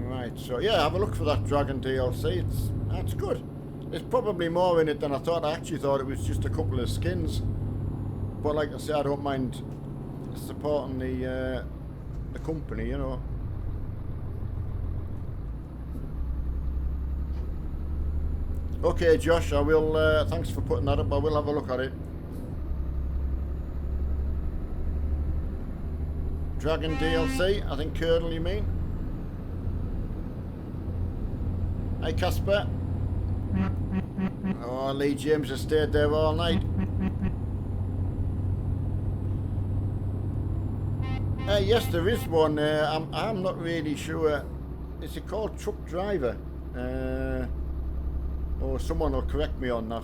Right, so yeah, have a look for that Dragon DLC. That's good. There's probably more in it than I thought. I actually thought it was just a couple of skins, but like I say, I don't mind supporting the company, you know. Okay, Josh, I will. Thanks for putting that up. I will have a look at it. Dragon DLC, I think Curdle you mean. Hey, Casper. Oh, Lee James has stayed there all night. Yes, there is one. I'm not really sure. Is it called Truck Driver? Or someone will correct me on that.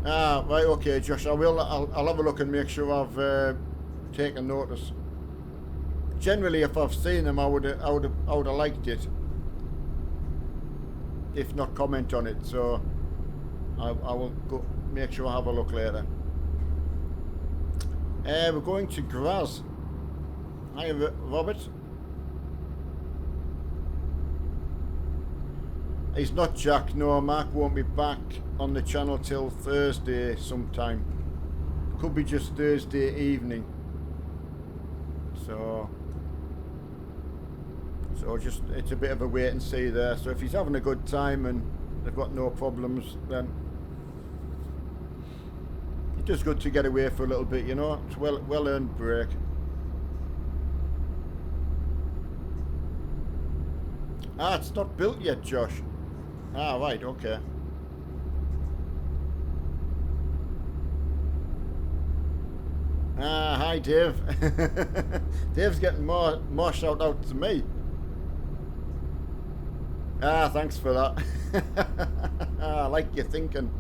Ah, right, okay, Josh. I'll have a look and make sure I've taken notice. Generally, if I've seen them, I would have liked it, if not comment on it. So I will go make sure I have a look later. We're going to Graz. Hi, Robert. He's not Jack. No, Mark won't be back on the channel till Thursday sometime. Could be just Thursday evening. So just, it's a bit of a wait and see there. So if he's having a good time and they've got no problems, then it's just good to get away for a little bit, you know. It's well earned break. Ah, it's not built yet, Josh. Ah, right, okay. Ah, hi Dave. Dave's getting more shout outs to me. Ah, thanks for that. I like your thinking.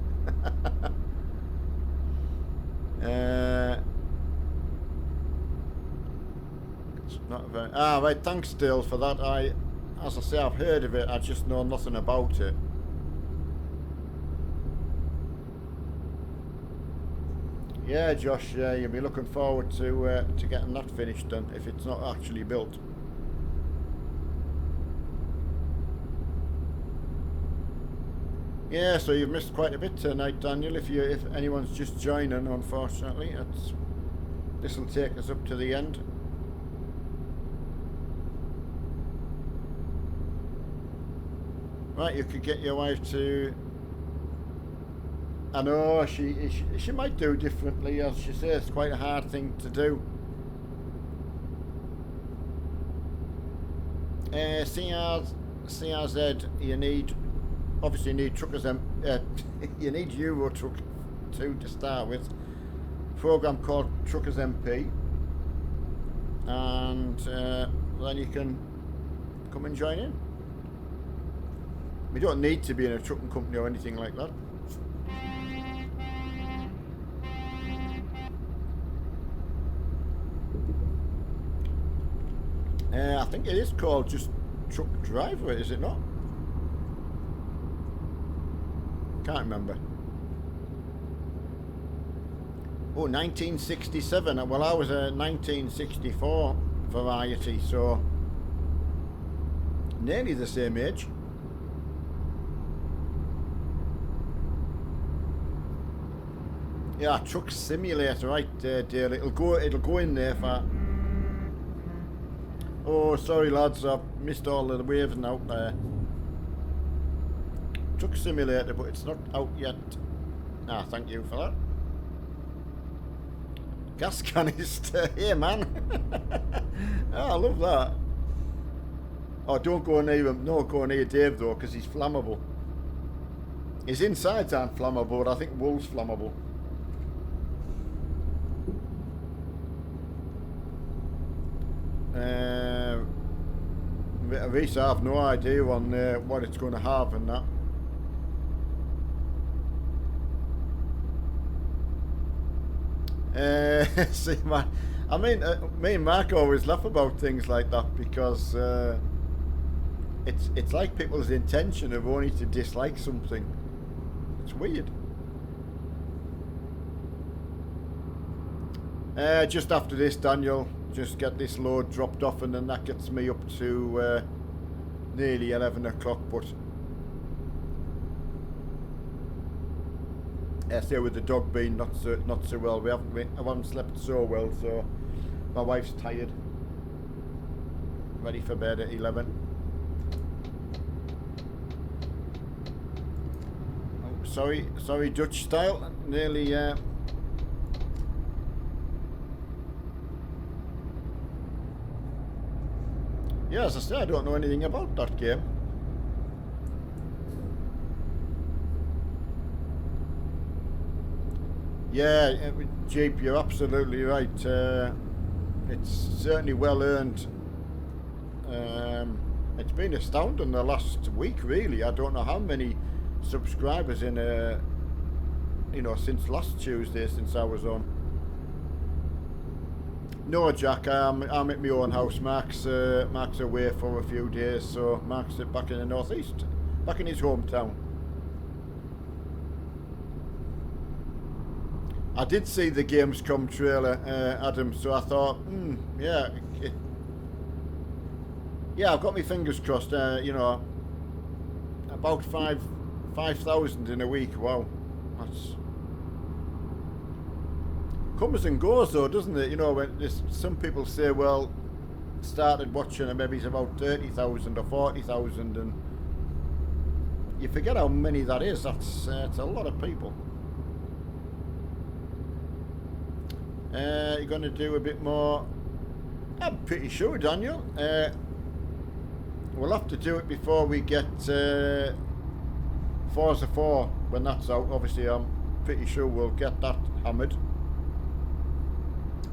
It's not very. Ah, right. Thanks, Dale, for that. As I say, I've heard of it. I just know nothing about it. Yeah, Josh. You'll be looking forward to getting that finished then, if it's not actually built. Yeah, so you've missed quite a bit tonight, Daniel. If anyone's just joining, unfortunately, this will take us up to the end. Right, you could get your wife to. I know she might do differently, as she says. It's quite a hard thing to do. CRZ, obviously you need truckers. You need Euro Truck 2 to start with. Program called Truckers MP, and then you can come and join in. We don't need to be in a trucking company or anything like that. I think it is called just truck driver, is it not? Can't remember. Oh, 1967. Well, I was a 1964 variety, so nearly the same age. Yeah, Truck Simulator, right, Dale. It'll go in there for. Oh, sorry lads, I've missed all of the waves out there. Truck Simulator, but it's not out yet. Ah, thank you for that. Gas canister, hey man. Oh, I love that. Oh, don't go near him. No, go near Dave though, because he's flammable. His insides aren't flammable, but I think wool's flammable. Risa, I have no idea on what it's going to have and that. See, man, I mean, me and Mark always laugh about things like that because it's like people's intention of only to dislike something. It's weird. Just after this, Daniel, just get this load dropped off, and then that gets me up to nearly 11 o'clock. But say with the dog being not so well, I haven't slept so well, so my wife's tired, ready for bed at 11. Oh, sorry, Dutch style, nearly. Yeah, as I say, I don't know anything about that game. Yeah, Jeep, you're absolutely right. It's certainly well earned. It's been astounding the last week, really. I don't know how many subscribers in since last Tuesday, since I was on. No, Jack, I'm at my own house. Mark's away for a few days, so Mark's back in the northeast, back in his hometown. I did see the Gamescom trailer, Adam, so I thought, yeah, yeah, I've got my fingers crossed. You know, about 5,000 in a week. Wow, that's comes and goes though, doesn't it? You know, when some people say, well, started watching and maybe it's about 30,000 or 40,000, and you forget how many that is. That's it's a lot of people. You're going to do a bit more. I'm pretty sure, Daniel. We'll have to do it before we get Forza 4 when that's out. Obviously, I'm pretty sure we'll get that hammered.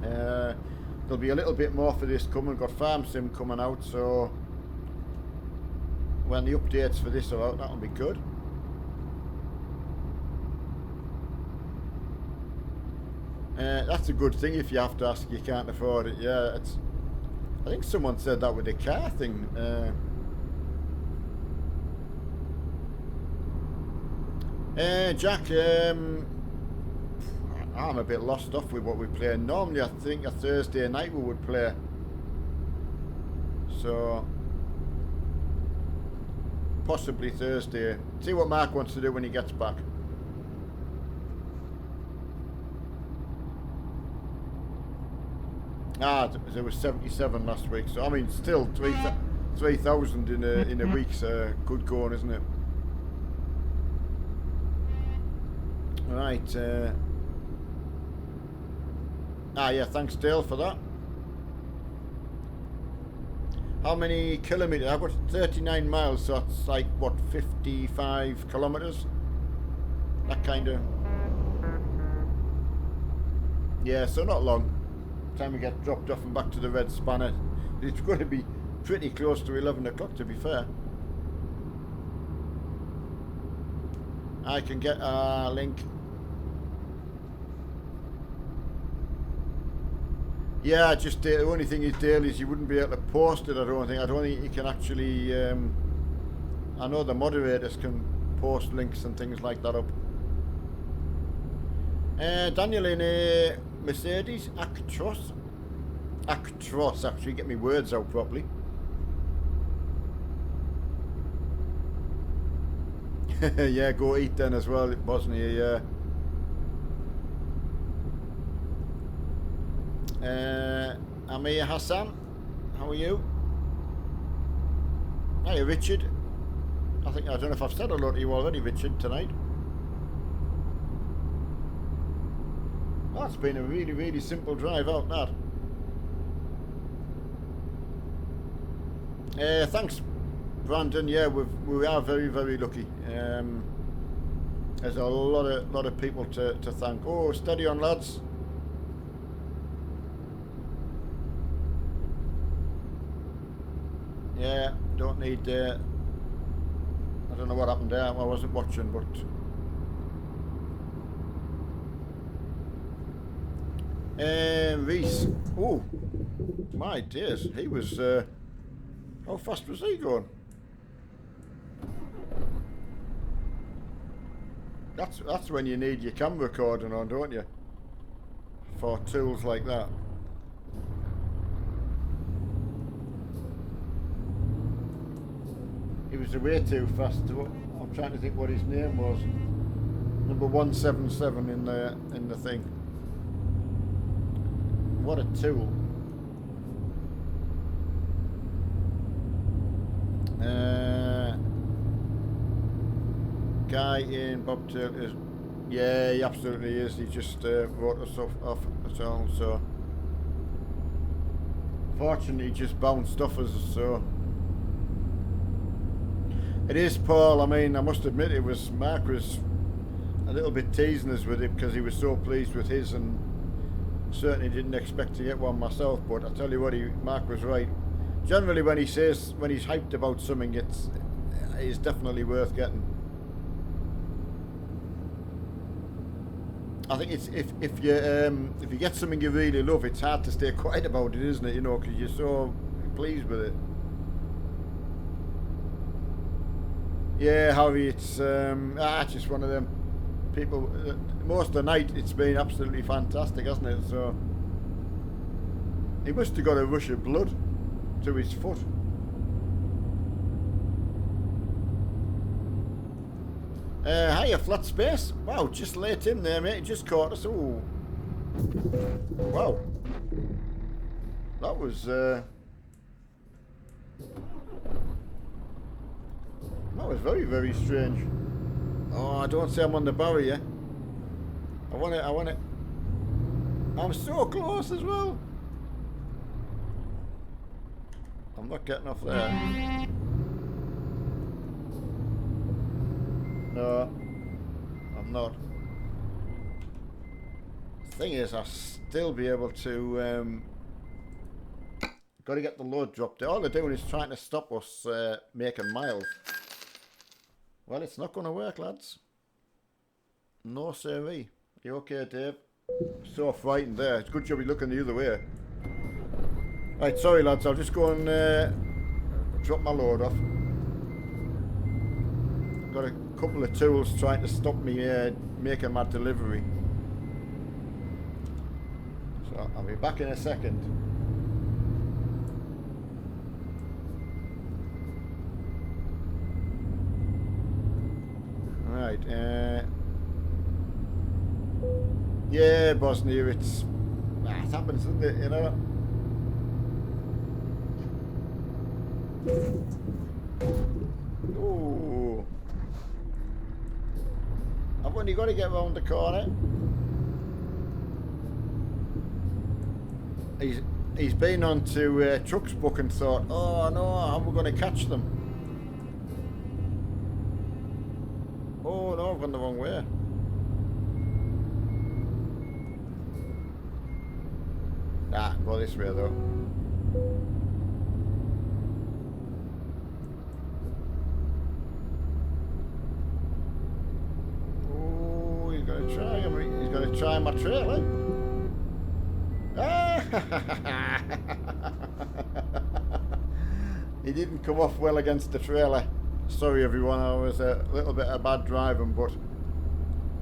There'll be a little bit more for this coming. We've got Farm Sim coming out, so when the updates for this are out, that'll be good. That's a good thing if you have to ask, you can't afford it. Yeah, it's. I think someone said that with the car thing. Jack, I'm a bit lost off with what we play. Normally, I think a Thursday night we would play. So possibly Thursday. See what Mark wants to do when he gets back. There was 77 last week, so I mean, still 3,000 in a week's good going, isn't it? Right. Yeah, thanks Dale for that. How many kilometres? I've got 39 miles, so that's like, what, 55 kilometres? That kind of... Yeah, so not long. Time we get dropped off and back to the Red Spanner. It's going to be pretty close to 11 o'clock, to be fair. I can get a link. Yeah, just the only thing is, Dale, is you wouldn't be able to post it. I don't think you can actually. I know the moderators can post links and things like that up. Daniel in a Mercedes Actros, actually, get me words out properly. Yeah, go eat then as well, wasn't he? Yeah. Amir Hassan, how are you? Hey, Richard. I don't know if I've said hello to you already, Richard, tonight. Oh, it's been a really, really simple drive out, that. Thanks, Brandon. Yeah, we are very, very lucky. There's a lot of people to thank. Oh, steady on, lads. Yeah, don't need. I don't know what happened there. I wasn't watching, but. Reese. Oh, my dears. He was. How fast was he going? That's when you need your camera recording on, don't you? For tools like that. He was way too fast. I'm trying to think what his name was. Number 177 in the thing. What a tool. Guy in Bobtail is, yeah, he absolutely is. He just wrote us off at all. So fortunately, he just bounced off us. So. It is, Paul. I mean, I must admit, Mark was a little bit teasing us with it because he was so pleased with his, and certainly didn't expect to get one myself. But I tell you what, Mark was right. Generally, when he's hyped about something, it's definitely worth getting. I think it's if you get something you really love, it's hard to stay quiet about it, isn't it? You know, because you're so pleased with it. Yeah, Harry, it's just one of them people, most of the night it's been absolutely fantastic, hasn't it? So he must have got a rush of blood to his foot. Hiya, flat space. Wow, just late in there, mate. Just caught us. Ooh. Wow. That was very, very strange. Oh, don't say I'm on the barrier. I want it. I'm so close as well. I'm not getting off there. No, I'm not. The thing is, I'll still be able to... got to get the load dropped. All they're doing is trying to stop us making miles. Well, it's not going to work, lads. No siree. You okay, Dave? So frightened there. It's a good job you're looking the other way. Right, sorry, lads. I'll just go and drop my load off. Got a couple of tools trying to stop me making my delivery. So I'll be back in a second. Right, yeah, Bosnia, it happens, doesn't it, you know? Ooh. I've only got to get round the corner. He's been on to Truck's book and thought, oh no, how are we going to catch them? Oh no, I've gone the wrong way. Nah, go this way though. Oh, he's gonna try. He's gonna try my trailer. Ah! He didn't come off well against the trailer. Sorry everyone, I was a little bit of bad driving, but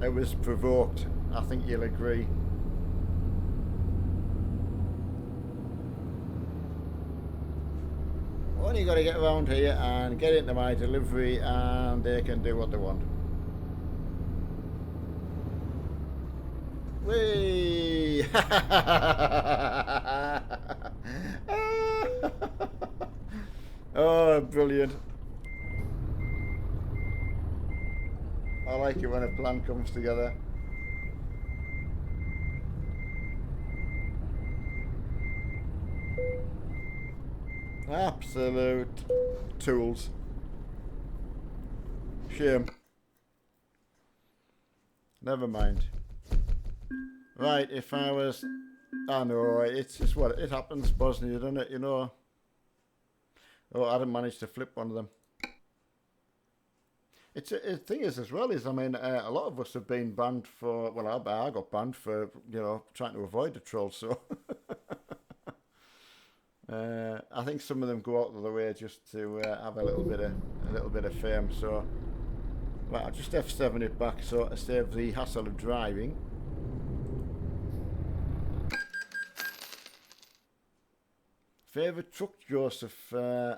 it was provoked. I think you'll agree. Only got to get around here and get into my delivery and they can do what they want. Whee! Oh, brilliant. I like it when a plan comes together. Absolute tools. Shame. Never mind. Right, if I was... I know, it's just what it happens, Bosnia, doesn't it, you know? Oh, I didn't manage to flip one of them. The thing is as well is, I mean, a lot of us have been banned for, well, I got banned for, you know, trying to avoid the trolls, so... I think some of them go out of the way just to have a little bit of fame, so... Right, I'll just F7 it back so to save the hassle of driving. Favourite truck, Joseph? I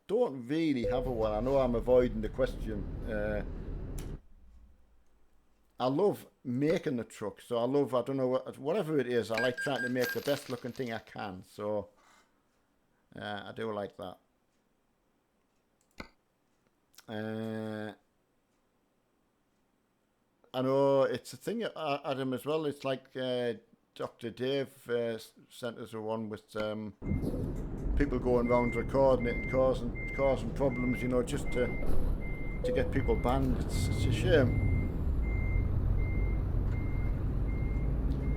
don't really have a one. I know I'm avoiding the question. I love making the truck, so I love, I don't know, whatever it is, I like trying to make the best looking thing I can, so I do like that. I know it's a thing, Adam, as well. It's like Dr. Dave sent us a one with people going around recording it and causing problems, you know, just to get people banned. It's a shame.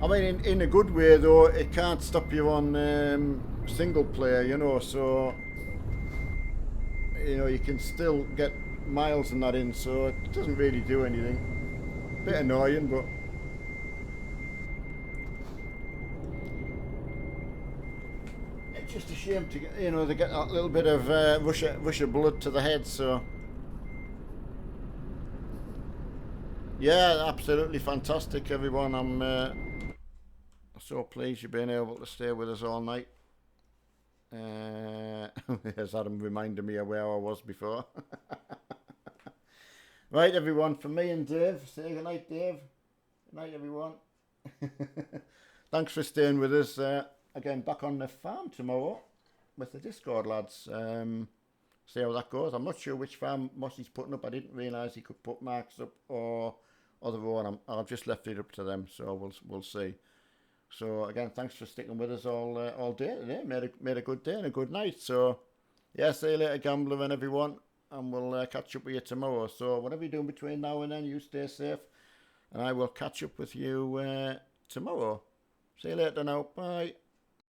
I mean, in a good way though, it can't stop you on single player, you know, so you know you can still get miles and that in, so it doesn't really do anything. Bit annoying, but it's just a shame to get, you know, to get that little bit of rush of blood to the head. So Yeah, absolutely fantastic, everyone. I'm so pleased you've been able to stay with us all night. As Adam reminded me of where I was before. Right, everyone, from me and Dave, say good night, Dave. Good night, everyone. Thanks for staying with us. Again, back on the farm tomorrow with the Discord lads. See how that goes. I'm not sure which farm Mossy's putting up. I didn't realise he could put marks up or the road. I've just left it up to them, so we'll see. So again, thanks for sticking with us all day today. Made a good day and a good night. So yeah, see you later, gambler and everyone, and we'll catch up with you tomorrow. So whatever you're doing between now and then, you stay safe, and I will catch up with you tomorrow. See you later now. Bye.